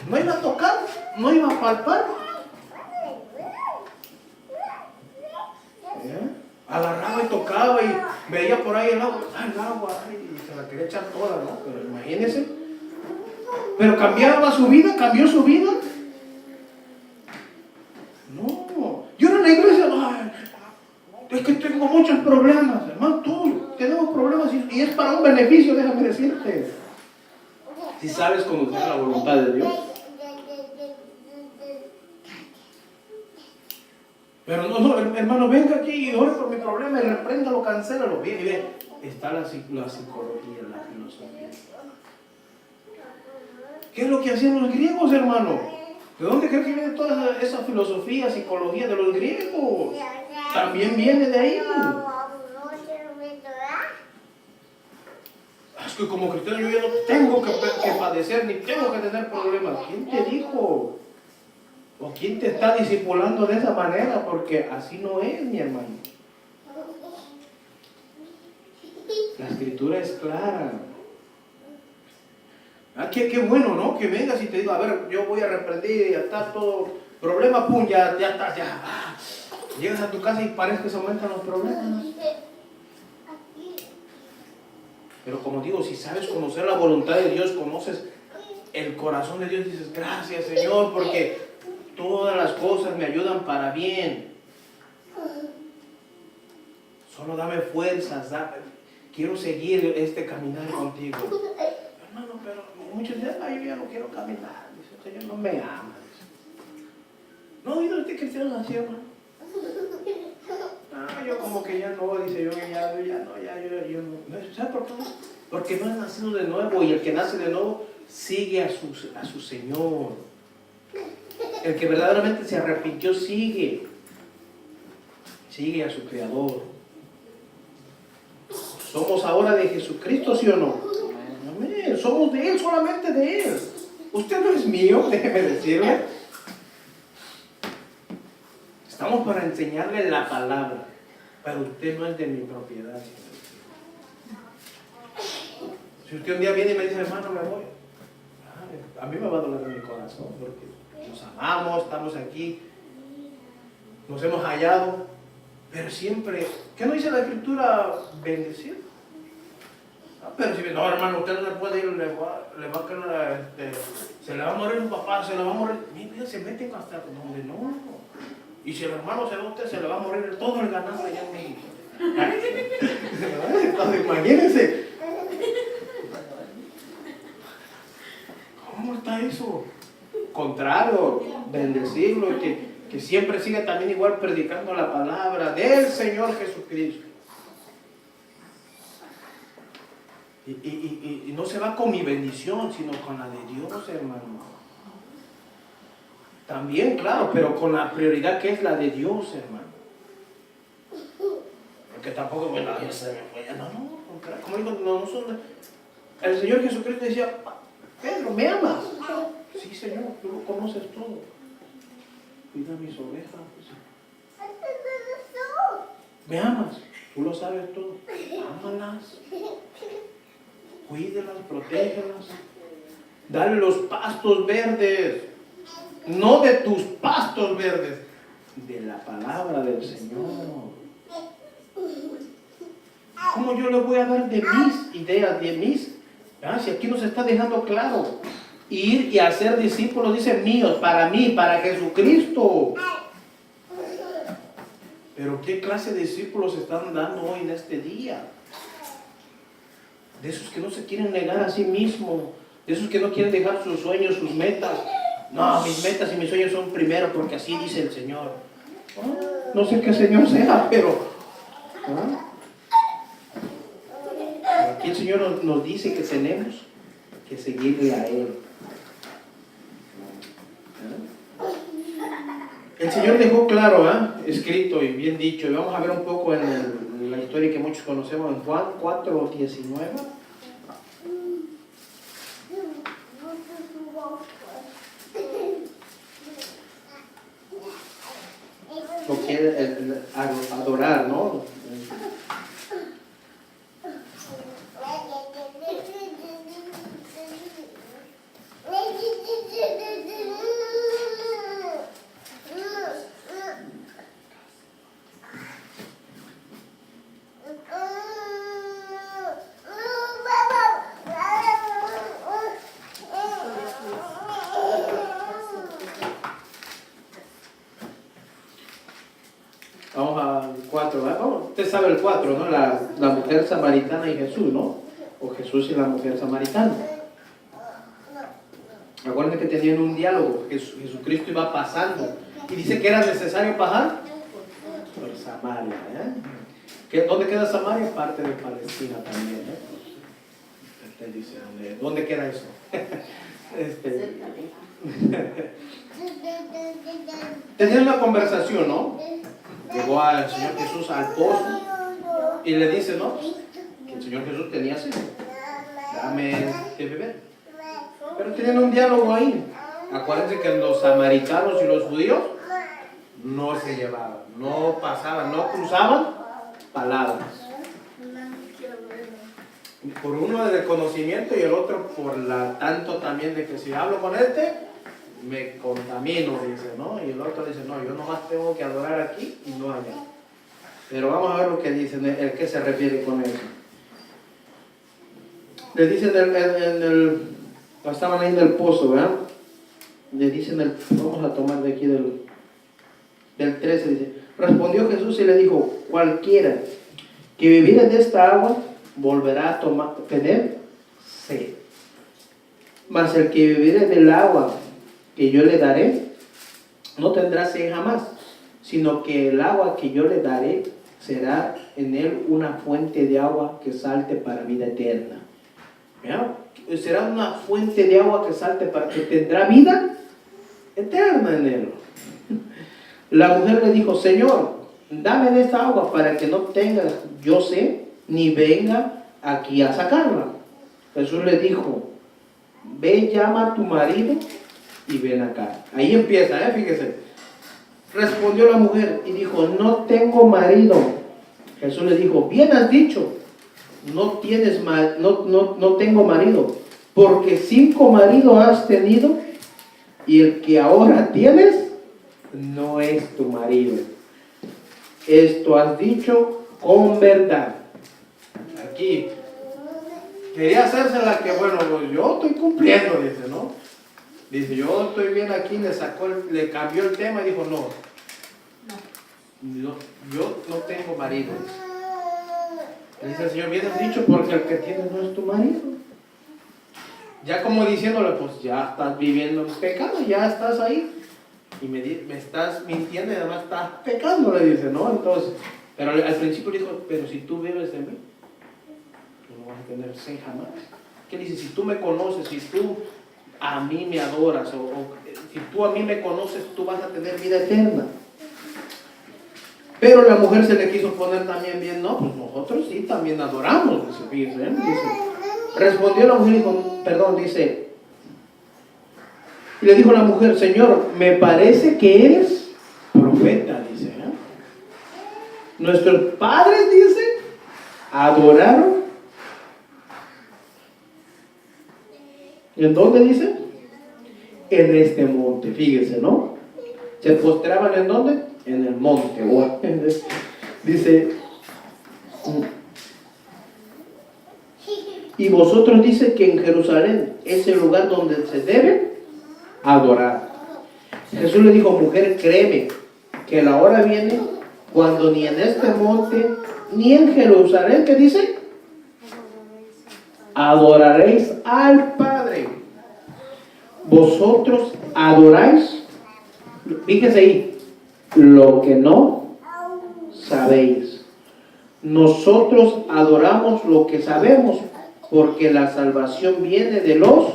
¿No iba a tocar? ¿No iba a palpar? Agarraba y tocaba y veía por ahí el agua. ¡Ay, el agua! Y se la quería echar toda, ¿no? Pero imagínense. Pero cambiaba su vida, cambió su vida. No. Yo en la iglesia, ay, es que tengo muchos problemas, hermano. Todos tenemos problemas y es para un beneficio, déjame decirte. Si sabes conocer la voluntad de Dios. Pero no, hermano, venga aquí y ore por mi problema y repréndalo, cancélalo. Bien. Está la psicología, la filosofía. ¿Qué es lo que hacían los griegos, hermano? ¿De dónde crees que viene toda esa filosofía, psicología de los griegos? También viene de ahí. Es que como cristiano yo ya no tengo que padecer ni tengo que tener problemas. ¿Quién te dijo? ¿O quién te está discipulando de esa manera? Porque así no es, mi hermano. La escritura es clara. Qué bueno, ¿no? Que vengas y te diga, a ver, yo voy a reprender y ya está todo problema, pum, ya estás, ya. Llegas a tu casa y parece que se aumentan los problemas. Pero como digo, si sabes conocer la voluntad de Dios, conoces el corazón de Dios, dices, gracias Señor, porque todas las cosas me ayudan para bien. Solo dame fuerzas, quiero seguir este caminar contigo. Hermano, pero muchos dicen, ay, yo ya no quiero caminar. Dice, el Señor no me ama. Dice. No, ¿y dónde cristiano así, hermano? Yo como que ya no, dice yo no. ¿Sabes por qué? Porque no es nacido de nuevo, y el que nace de nuevo sigue a su Señor. El que verdaderamente se arrepintió sigue a su Creador. ¿Somos ahora de Jesucristo, sí o no? Amén. Somos de Él, solamente de Él. Usted no es mío, déjeme decirle. Estamos para enseñarle la palabra, pero usted no es de mi propiedad. Si usted un día viene y me dice, hermano, me voy, a mí me va a doler en mi corazón, porque nos amamos, estamos aquí, nos hemos hallado, pero siempre, ¿qué no dice la Escritura? Bendecir. Pero si no, hermano, usted no le puede ir, le va a quedar, se le va a morir un papá, se le va a morir, mira, se meten hasta donde no. Y si el hermano se va a usted, se le va a morir todo el ganado allá en México. Entonces, imagínense. ¿Cómo está eso? Contrario, bendecirlo, que siempre siga también igual predicando la palabra del Señor Jesucristo. Y no se va con mi bendición, sino con la de Dios, hermano. También, claro, pero con la prioridad que es la de Dios, hermano. Porque tampoco, bueno, ya se me fue. No, como digo, no son. El Señor Jesucristo decía, Pedro, ¿me amas? Sí, Señor, tú lo conoces todo. Cuida mis ovejas. ¿Me amas? Tú lo sabes todo. Ámalas. Cuídelas, protégelas. Dale los pastos verdes. No de tus pastos verdes, de la palabra del Señor. ¿Cómo yo le voy a dar de mis ideas, de mis? Si aquí nos está dejando claro. Ir y hacer discípulos, dice, míos, para mí, para Jesucristo. Pero ¿qué clase de discípulos están dando hoy en este día? De esos que no se quieren negar a sí mismos, de esos que no quieren dejar sus sueños, sus metas. No, mis metas y mis sueños son primero porque así dice el Señor. No sé qué Señor sea, pero aquí el Señor nos dice que tenemos que seguirle a Él. El Señor dejó claro, escrito y bien dicho, y vamos a ver un poco en la historia que muchos conocemos en Juan 4:19. Lo que es adorar, ¿no? Vamos al 4, ¿verdad? Usted sabe el 4, ¿no? La mujer samaritana y Jesús, ¿no? O Jesús y la mujer samaritana. Acuérdense que tenían un diálogo. Jesucristo iba pasando. Y dice que era necesario pasar por Samaria, ¿Dónde queda Samaria? Parte de Palestina también, Usted dice, ¿dónde queda eso? Tenían una conversación, ¿no? Llegó al Señor Jesús al pozo y le dice, ¿no? Que el Señor Jesús tenía sed. Dame de beber. Pero tenían un diálogo ahí. Acuérdense que los samaritanos y los judíos no se llevaban, no pasaban, no cruzaban palabras. Por uno del conocimiento y el otro por la tanto también de que si hablo con me contamino, dice, ¿no? Y el otro dice, no, yo nomás tengo que adorar aquí y no allá. Pero vamos a ver lo que dice, el que se refiere con eso. Le dice estaban ahí en el pozo, ¿verdad? Le dicen, vamos a tomar de aquí del 13, dice, respondió Jesús y le dijo, cualquiera que bebiere de esta agua volverá a tener sed. Mas el que bebiere del agua que yo le daré, no tendrá sed jamás, sino que el agua que yo le daré será en él una fuente de agua que salte para vida eterna. ¿Ya? Será una fuente de agua que salte para que tendrá vida eterna en él. La mujer le dijo, Señor, dame de esta agua para que no tenga yo sed, ni venga aquí a sacarla. Jesús le dijo, ve, llama a tu marido y ven acá. Ahí empieza, fíjese. Respondió la mujer y dijo, no tengo marido. Jesús le dijo, bien has dicho, no tengo marido, porque 5 maridos has tenido y el que ahora tienes no es tu marido. Esto has dicho con verdad. Aquí quería hacerse la que, bueno, pues yo estoy cumpliendo, dice, ¿no? Dice, yo estoy bien aquí, le cambió el tema y dijo, no, yo no tengo marido. Le dice el Señor, bien has dicho, porque el que tienes no es tu marido. Ya como diciéndole, pues ya estás viviendo en pecado, ya estás ahí. Y me estás mintiendo y además estás pecando, le dice, ¿no? Entonces, pero al principio le dijo, pero si tú bebes de mí, tú no vas a tener sed jamás. ¿Qué dice? Si tú me conoces, si tú a mí me adoras, o si tú a mí me conoces, tú vas a tener vida eterna. Pero la mujer se le quiso poner también bien, no, pues nosotros sí también adoramos, dice, respondió la mujer y y le dijo la mujer, Señor, me parece que eres profeta, dice, nuestros padres, dice, adoraron. ¿En dónde dice? En este monte, fíjese, ¿no? Se postraban ¿en dónde? En el monte. Dice, y vosotros dice que en Jerusalén es el lugar donde se debe adorar. Jesús le dijo, mujer, créeme que la hora viene cuando ni en este monte ni en Jerusalén, ¿qué dice? Adoraréis al Padre. Vosotros adoráis, fíjese ahí, lo que no sabéis. Nosotros adoramos lo que sabemos, porque la salvación viene de los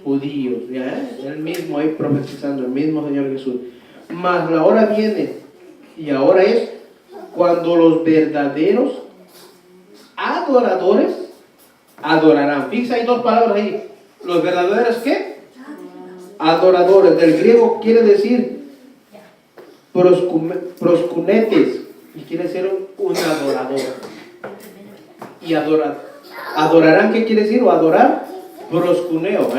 judíos. ¿Ya? Él mismo ahí profetizando, el mismo Señor Jesús. Mas la hora viene, y ahora es cuando los verdaderos adoradores adorarán. Fíjense, hay 2 palabras ahí. Los verdaderos, ¿qué? Adoradores. Del griego quiere decir proskunetes, y quiere ser un adorador. Y adorarán, ¿qué quiere decir? O adorar, proskuneo,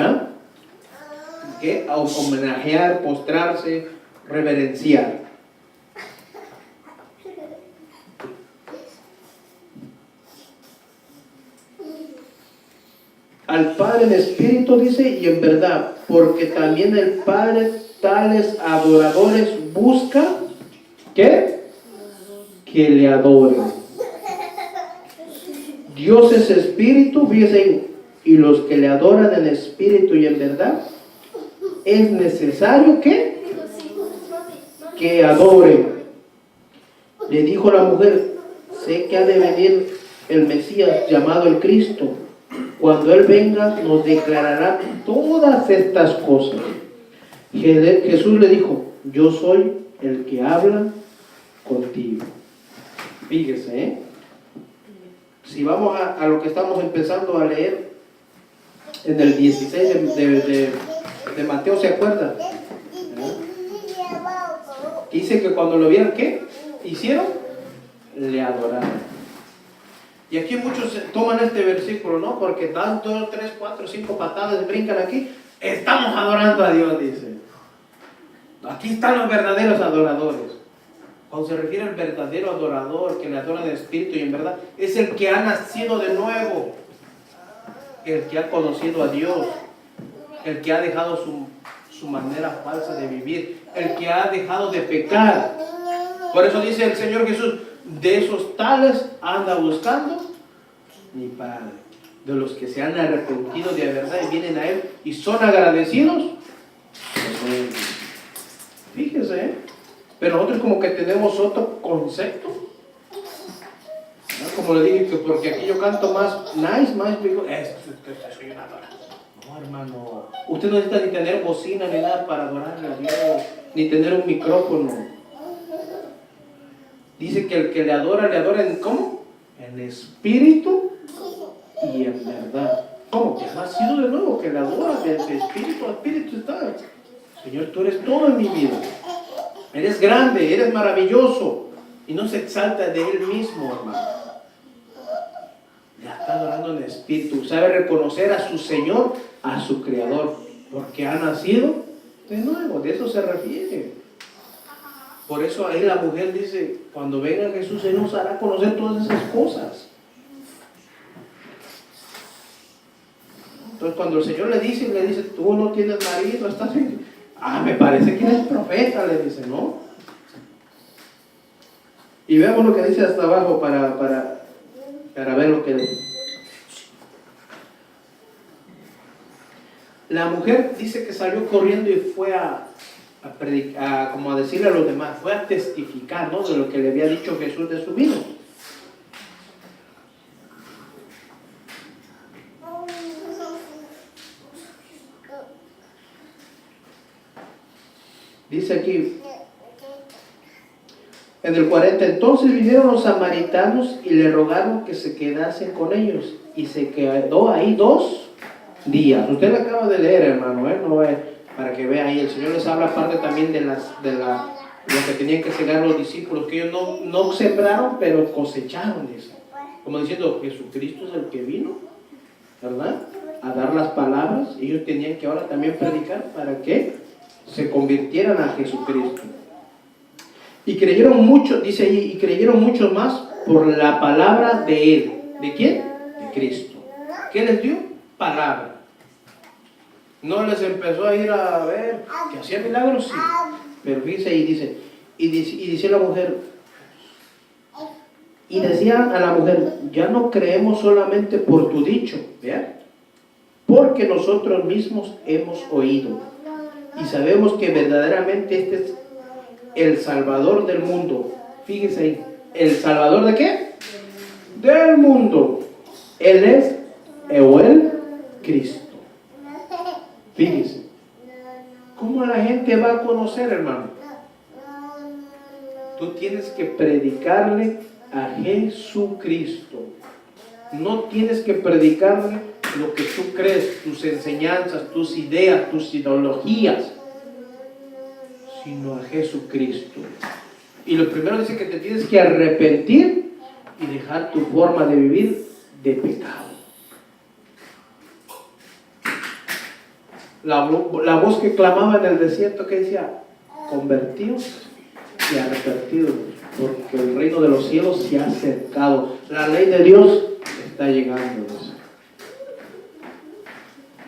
¿qué? Homenajear, postrarse, reverenciar. Al Padre en espíritu, dice, y en verdad, porque también el Padre tales adoradores busca, ¿qué? Que le adoren. Dios es espíritu, fíjense, y los que le adoran en espíritu y en verdad, es necesario que adoren. Le dijo la mujer, sé que ha de venir el Mesías llamado el Cristo. Cuando Él venga, nos declarará todas estas cosas. Jesús le dijo, yo soy el que habla contigo. Fíjese, si vamos a lo que estamos empezando a leer en el 16 de Mateo, ¿se acuerdan? Dice que cuando lo vieron, ¿qué hicieron? Le adoraron. Y aquí muchos toman este versículo, ¿no? Porque dan 2, 3, 4, 5 patadas, brincan aquí. Estamos adorando a Dios, dice. Aquí están los verdaderos adoradores. Cuando se refiere al verdadero adorador, que le adora en espíritu y en verdad, es el que ha nacido de nuevo, el que ha conocido a Dios, el que ha dejado su manera falsa de vivir, el que ha dejado de pecar. Por eso dice el Señor Jesús, de esos tales anda buscando mi Padre. De los que se han arrepentido de verdad y vienen a Él y son agradecidos. Fíjese, pero nosotros como que tenemos otro concepto. ¿no? Como le dije, que porque aquí yo canto más nice, más digo, soy una adorador. No, hermano, usted no necesita ni tener bocina ni nada para adorarle a Dios, ni tener un micrófono. Dice que el que le adora en ¿cómo? En espíritu y en verdad. ¿Cómo? Que ha nacido de nuevo, que le adora de espíritu a espíritu está. Señor, tú eres todo en mi vida. Eres grande, eres maravilloso. Y no se exalta de él mismo, hermano. Ya está adorando en espíritu. Sabe reconocer a su Señor, a su Creador. Porque ha nacido de nuevo. De eso se refiere. Por eso ahí la mujer dice, cuando venga Jesús, Él nos hará conocer todas esas cosas. Entonces cuando el Señor le dice, tú no tienes marido, estás bien. Me parece que eres profeta, le dice, ¿no? Y veamos lo que dice hasta abajo para ver lo que dice. La mujer dice que salió corriendo y fue a predicar, como a decirle a los demás, fue a testificar, ¿no? De lo que le había dicho Jesús de su vida. Dice aquí, en el 40, entonces vinieron los samaritanos y le rogaron que se quedasen con ellos. Y se quedó ahí 2 días. Usted lo acaba de leer, hermano, no es para que vea ahí. El Señor les habla aparte también de lo que tenían que cegar los discípulos, que ellos no sembraron, pero cosecharon, dice. Como diciendo, Jesucristo es el que vino, ¿verdad? A dar las palabras. Ellos tenían que ahora también predicar para que se convirtieran a Jesucristo. Y creyeron muchos, dice allí, y creyeron muchos más por la palabra de Él. ¿De quién? De Cristo. ¿Qué les dio? Palabra. No les empezó a ir a ver que hacía milagros, sí. Pero fíjense ahí, dice, y dice la mujer, y decían a la mujer, ya no creemos solamente por tu dicho, ¿vean? Porque nosotros mismos hemos oído y sabemos que verdaderamente este es el Salvador del mundo. Fíjense ahí, ¿el Salvador de qué? Del mundo. Él es el Cristo. Fíjense, ¿cómo la gente va a conocer, hermano? Tú tienes que predicarle a Jesucristo. No tienes que predicarle lo que tú crees, tus enseñanzas, tus ideas, tus ideologías, sino a Jesucristo. Y lo primero dice que te tienes que arrepentir y dejar tu forma de vivir de pecado. La voz que clamaba en el desierto, que decía, convertíos y arrepentidos, porque el reino de los cielos se ha acercado. La ley de Dios está llegando.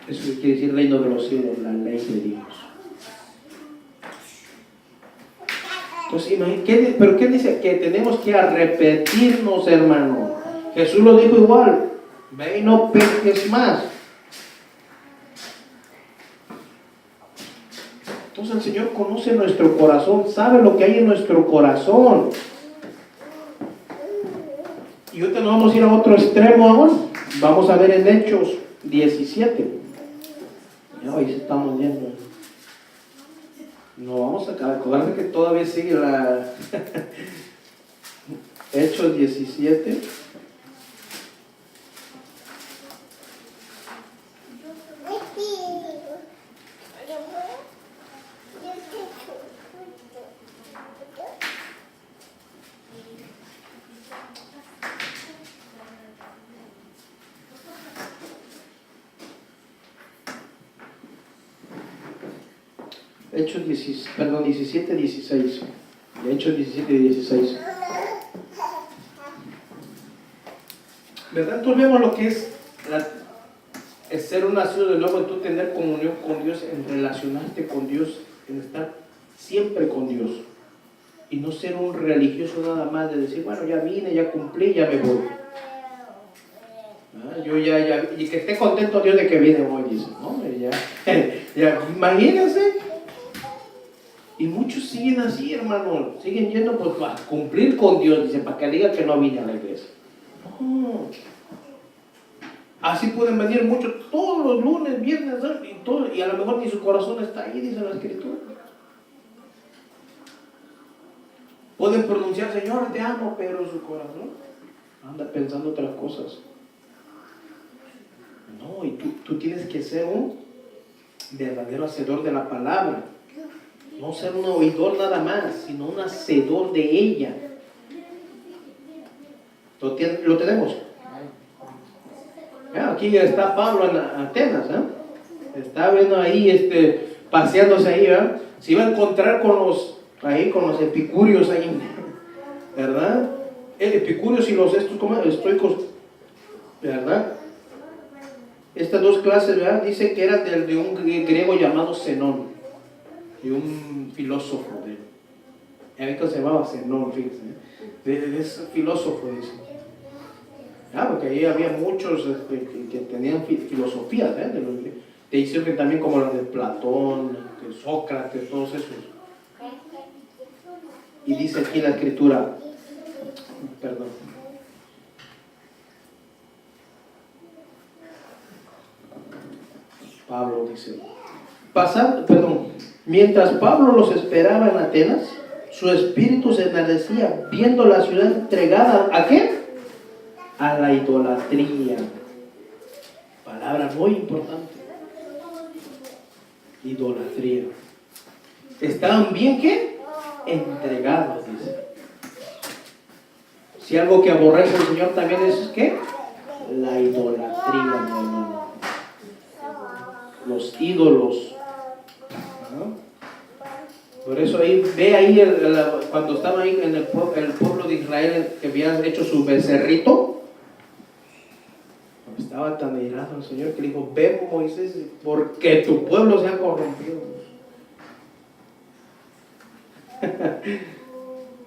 Eso quiere decir reino de los cielos, la ley de Dios. Entonces, imagínate, ¿pero qué dice? Que tenemos que arrepentirnos, hermano. Jesús lo dijo igual, ve y no peques más. Entonces el Señor conoce nuestro corazón, sabe lo que hay en nuestro corazón. Y ahorita nos vamos a ir a otro extremo ahora. Vamos a ver en Hechos 17. Ya hoy estamos viendo. No vamos a acabar. Acuérdense que todavía sigue la Hechos 17. Hechos 17, 16. Hechos 17, 16. ¿Verdad? Entonces vemos lo que es ser un nacido de nuevo, en tú tener comunión con Dios, en relacionarte con Dios, en estar siempre con Dios. Y no ser un religioso nada más de decir, bueno, ya vine, ya cumplí, ya me voy. Yo ya, y que esté contento Dios de que viene hoy, dice, ¿no? Ya, imagínense. Y muchos siguen así, hermano, siguen yendo pues para cumplir con Dios, dice, para que diga que no vine a la iglesia. No. Así pueden venir muchos todos los lunes, viernes, y a lo mejor ni su corazón está ahí, dice la Escritura. Pueden pronunciar, Señor, te amo, pero su corazón anda pensando otras cosas. No, y tú tienes que ser un verdadero hacedor de la palabra. No ser un oidor nada más, sino un hacedor de ella. ¿Lo tenemos? Aquí está Pablo en Atenas, está viendo ahí, paseándose ahí, ¿verdad? Se iba a encontrar con los epicúreos ahí, ¿verdad? Epicúreos y los estoicos, ¿verdad? Estas dos clases, ¿verdad? Dice que eran de un griego llamado Zenón, de un filósofo, que se llamaba Zenón, fíjense, de ese filósofo, dice. Porque ahí había muchos que tenían filosofías, te hicieron también como las de Platón, de Sócrates, todos esos. Y dice aquí la Escritura, perdón, Pablo dice, mientras Pablo los esperaba en Atenas, su espíritu se enardecía viendo la ciudad entregada, ¿a qué? A la idolatría. Palabra muy importante. Idolatría. Estaban bien, ¿qué? Entregados, dice. Si algo que aborrece el Señor también es, ¿qué? La idolatría, mi hermano. Los ídolos. Por eso ahí, ve ahí cuando estaba ahí en el pueblo de Israel que habían hecho su becerrito. Estaba tan irado el Señor que le dijo, ve Moisés, porque tu pueblo se ha corrompido.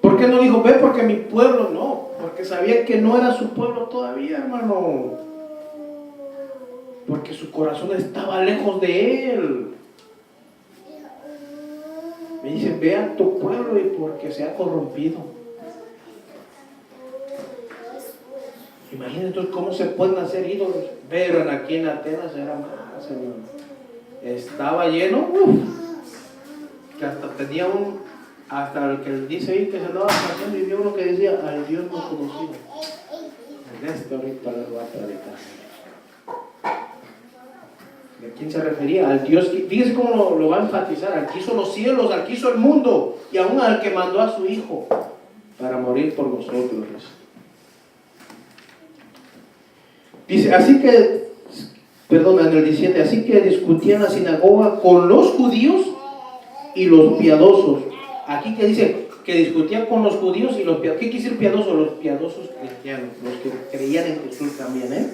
¿Por qué no dijo, ve porque mi pueblo? No, porque sabía que no era su pueblo todavía, hermano. Porque su corazón estaba lejos de él. Me dice, ve a tu pueblo y porque se ha corrompido. Imagínense entonces cómo se pueden hacer ídolos. Pero aquí en Atenas era más, hermano. Estaba lleno, que hasta tenía hasta el que dice ahí que se andaba pasando y vio uno que decía, al Dios no conocido. En esto ahorita les voy a predicar. ¿De quién se refería? Al Dios que, fíjense cómo lo va a enfatizar, al que hizo los cielos, al que hizo el mundo, y aún al que mandó a su Hijo para morir por nosotros. Dice, en el 17, así que discutían la sinagoga con los judíos y los piadosos. Aquí que dice que discutían con los judíos y los piadosos. ¿Qué quiere decir piadosos? Los piadosos cristianos, los que creían en Jesús también,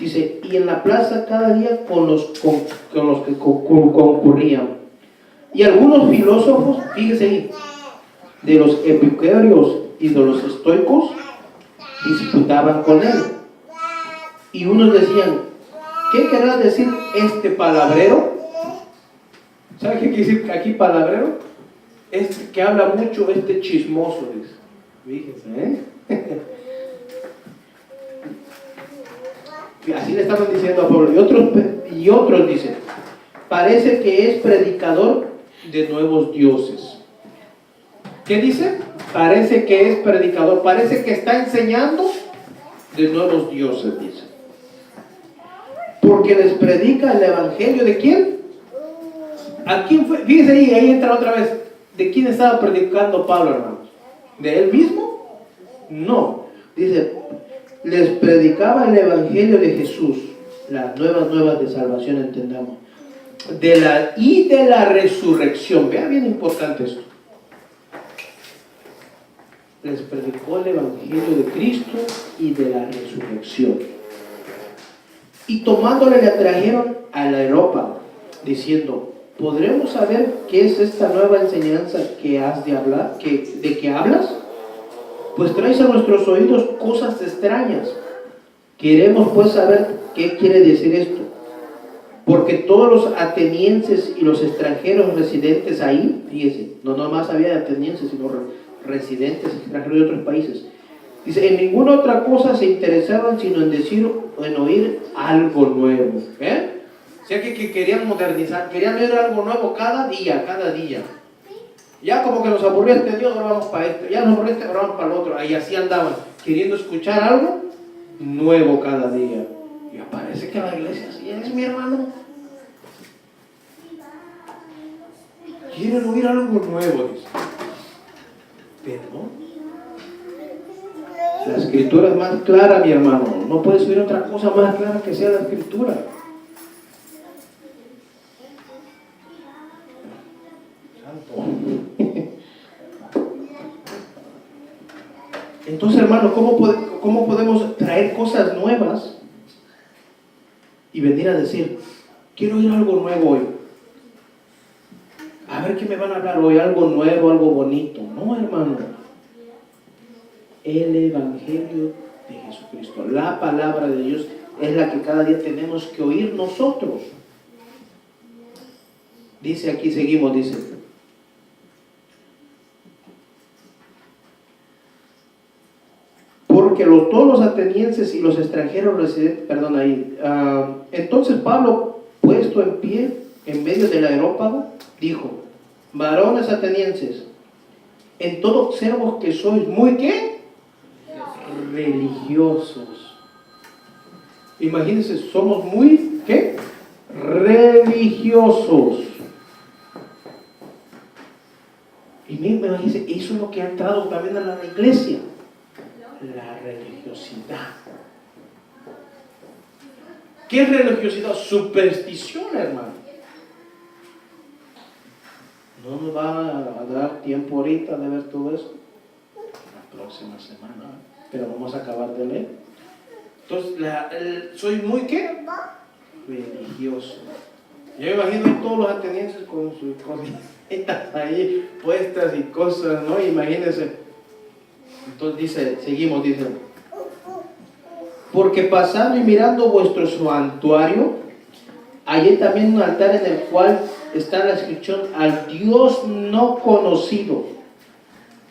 Dice, y en la plaza cada día con los que concurrían. Y algunos filósofos, fíjese ahí, de los epicúreos y de los estoicos, disputaban con él. Y unos decían, ¿qué querrá decir este palabrero? ¿Sabe qué quiere decir aquí palabrero? Este que habla mucho, chismoso, dice. Fíjense, Y así le estaban diciendo a Pablo. Y otros dicen, parece que es predicador de nuevos dioses. ¿Qué dice? Parece que es predicador, parece que está enseñando de nuevos dioses, dice. Porque les predica el evangelio de quién. ¿A quién fue? Fíjense ahí entra otra vez. ¿De quién estaba predicando Pablo, hermanos? ¿De él mismo? No. Dice, les predicaba el evangelio de Jesús, las nuevas de salvación, entendamos. De la resurrección. Vean bien importante esto. Les predicó el evangelio de Cristo y de la resurrección. Y tomándole le trajeron al Areópago, diciendo, ¿podremos saber qué es esta nueva enseñanza que has de hablar, de que hablas? Pues traes a nuestros oídos cosas extrañas. Queremos pues saber qué quiere decir esto. Porque todos los atenienses y los extranjeros residentes ahí, fíjense, no nomás había atenienses, sino residentes extranjeros de otros países, Dice, en ninguna otra cosa se interesaban sino en decir o en oír algo nuevo. O sea que querían modernizar, querían oír algo nuevo cada día, cada día. Ya como que nos aburrió este Dios, ahora vamos para esto. Ya nos aburrió este, ahora vamos para el otro. Y así andaban, queriendo escuchar algo nuevo cada día. Y parece que la iglesia así es, mi hermano. Quieren oír algo nuevo, dice. Pero no. La escritura es más clara, mi hermano. No puedes oír otra cosa más clara que sea la escritura. Santo. Entonces, hermano, ¿cómo podemos traer cosas nuevas y venir a decir, quiero oír algo nuevo hoy? A ver qué me van a hablar hoy, algo nuevo, algo bonito. No, hermano. El Evangelio de Jesucristo, la palabra de Dios, es la que cada día tenemos que oír nosotros. Dice aquí, seguimos, dice. Porque todos los atenienses y los extranjeros residentes, entonces Pablo, puesto en pie en medio del areópago, dijo, varones atenienses, en todo observo que sois muy, ¿qué? Religiosos. Imagínense, somos muy, ¿qué? Religiosos. Y imagínense, eso es lo que ha entrado también a la iglesia. La religiosidad. ¿Qué es religiosidad? Superstición, hermano. No nos va a dar tiempo ahorita de ver todo eso. La próxima semana. Pero vamos a acabar de leer. Entonces, soy muy, ¿qué? Religioso. Yo imagino a todos los atenienses con sus cositas ahí puestas y cosas, ¿no? Imagínense. Entonces dice, seguimos, dice. Porque pasando y mirando vuestro santuario, hallé también un altar en el cual está la inscripción al Dios no conocido,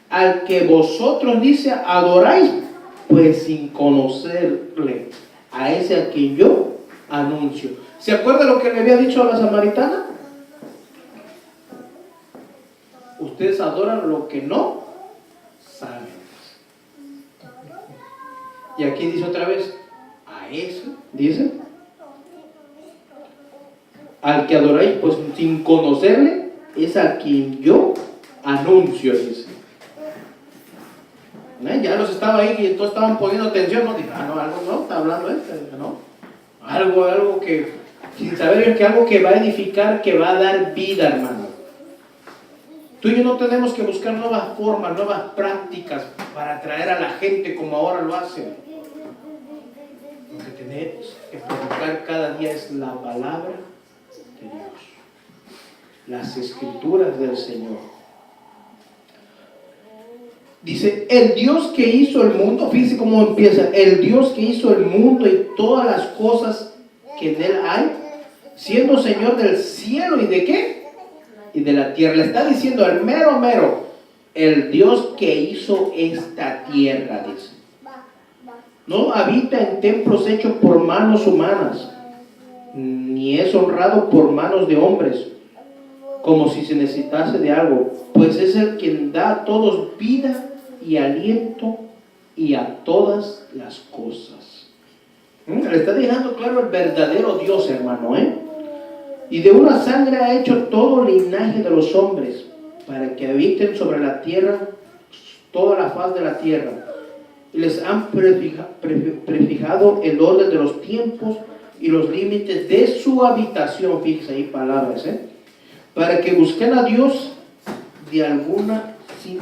al que vosotros, dice, adoráis, pues sin conocerle, a ese a quien yo anuncio. ¿Se acuerda lo que le había dicho a la samaritana? Ustedes adoran lo que no saben. Y aquí dice otra vez, a eso, dice, al que adoráis, pues sin conocerle, es a quien yo anuncio, dice. Ya los estaba ahí y entonces estaban poniendo atención, no, dije, no, algo no, está hablando no, algo que, sin saber que algo que va a edificar, que va a dar vida, hermano. Tú y yo no tenemos que buscar nuevas formas, nuevas prácticas para atraer a la gente como ahora lo hacen. Lo que tenemos que predicar cada día es la palabra de Dios, las escrituras del Señor. Dice, el Dios que hizo el mundo, fíjense cómo empieza, el Dios que hizo el mundo y todas las cosas que en él hay, siendo Señor del cielo y de ¿qué? Y de la tierra. Le está diciendo el mero, el Dios que hizo esta tierra, dice. No habita en templos hechos por manos humanas, ni es honrado por manos de hombres, como si se necesitase de algo, pues es el quien da a todos vida y aliento y a todas las cosas. Le está dejando claro el verdadero Dios, hermano, Y de una sangre ha hecho todo linaje de los hombres, para que habiten sobre la tierra, toda la faz de la tierra. Y les han prefijado el orden de los tiempos y los límites de su habitación. Fíjense ahí palabras, para que busquen a Dios de alguna, si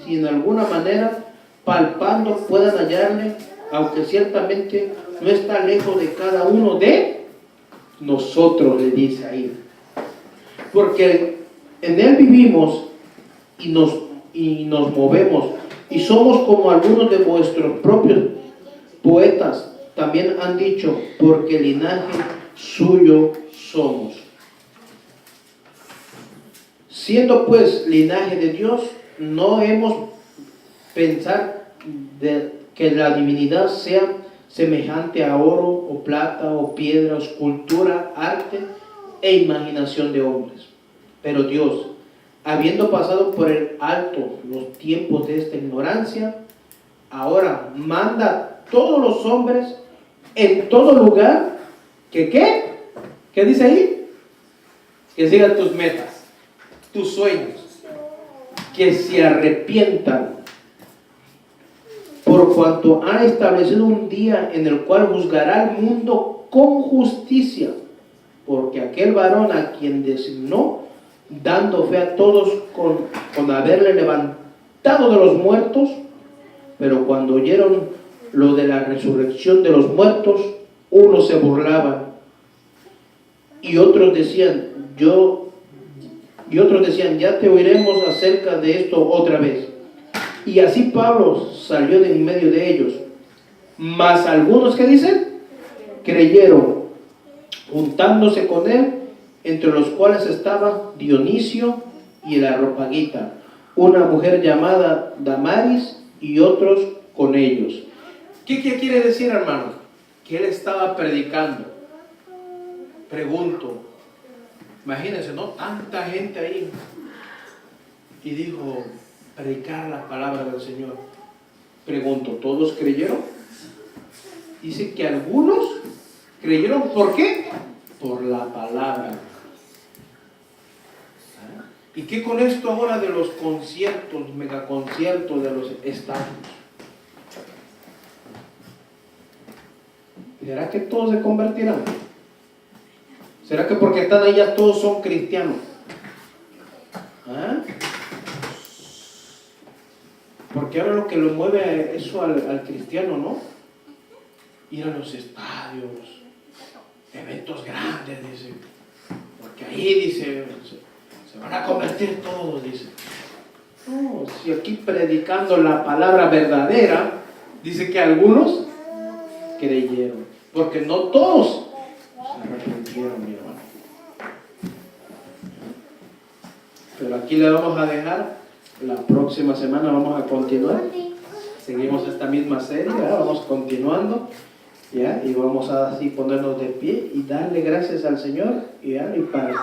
en alguna manera palpando puedan hallarle, aunque ciertamente no está lejos de cada uno de nosotros, le dice ahí. Porque en él vivimos y nos movemos, y somos como algunos de vuestros propios poetas también han dicho, porque linaje suyo somos. Siendo pues linaje de Dios, no hemos pensar que la divinidad sea semejante a oro o plata o piedra, o escultura, arte e imaginación de hombres. Pero Dios, habiendo pasado por el alto los tiempos de esta ignorancia, ahora manda a todos los hombres en todo lugar que ¿qué? ¿Qué dice ahí? Que sigan tus metas, tus sueños, que se arrepientan, por cuanto ha establecido un día en el cual juzgará al mundo con justicia, porque aquel varón a quien designó, dando fe a todos con haberle levantado de los muertos, pero cuando oyeron lo de la resurrección de los muertos, unos se burlaban y otros decían, ya te oiremos acerca de esto otra vez. Y así Pablo salió de en medio de ellos. Mas algunos, ¿qué dicen? Creyeron, juntándose con él, entre los cuales estaba Dionisio y el Areópago, una mujer llamada Damaris, y otros con ellos. ¿Qué quiere decir, hermano? Que él estaba predicando. Pregunto, imagínense, ¿no? Tanta gente ahí. Y dijo, predicar la palabra del Señor. Pregunto, ¿todos creyeron? Dice que algunos creyeron, ¿por qué? Por la palabra. ¿Y qué con esto ahora de los conciertos, megaconciertos, de los estadios? ¿Será que todos se convertirán? ¿Será que porque están ahí ya todos son cristianos? ¿Ah? Porque ahora lo que lo mueve eso al cristiano, ¿no? Ir a los estadios, eventos grandes, dice. Porque ahí, dice, se van a convertir todos, dice. No, si aquí predicando la palabra verdadera, dice que algunos creyeron. Porque no todos se arrepintieron, mi hermano. Pero aquí le vamos a dejar. La próxima semana vamos a continuar. Seguimos esta misma serie, ¿verdad? Vamos continuando, ¿ya? Y vamos a así ponernos de pie y darle gracias al Señor, ¿ya? Y para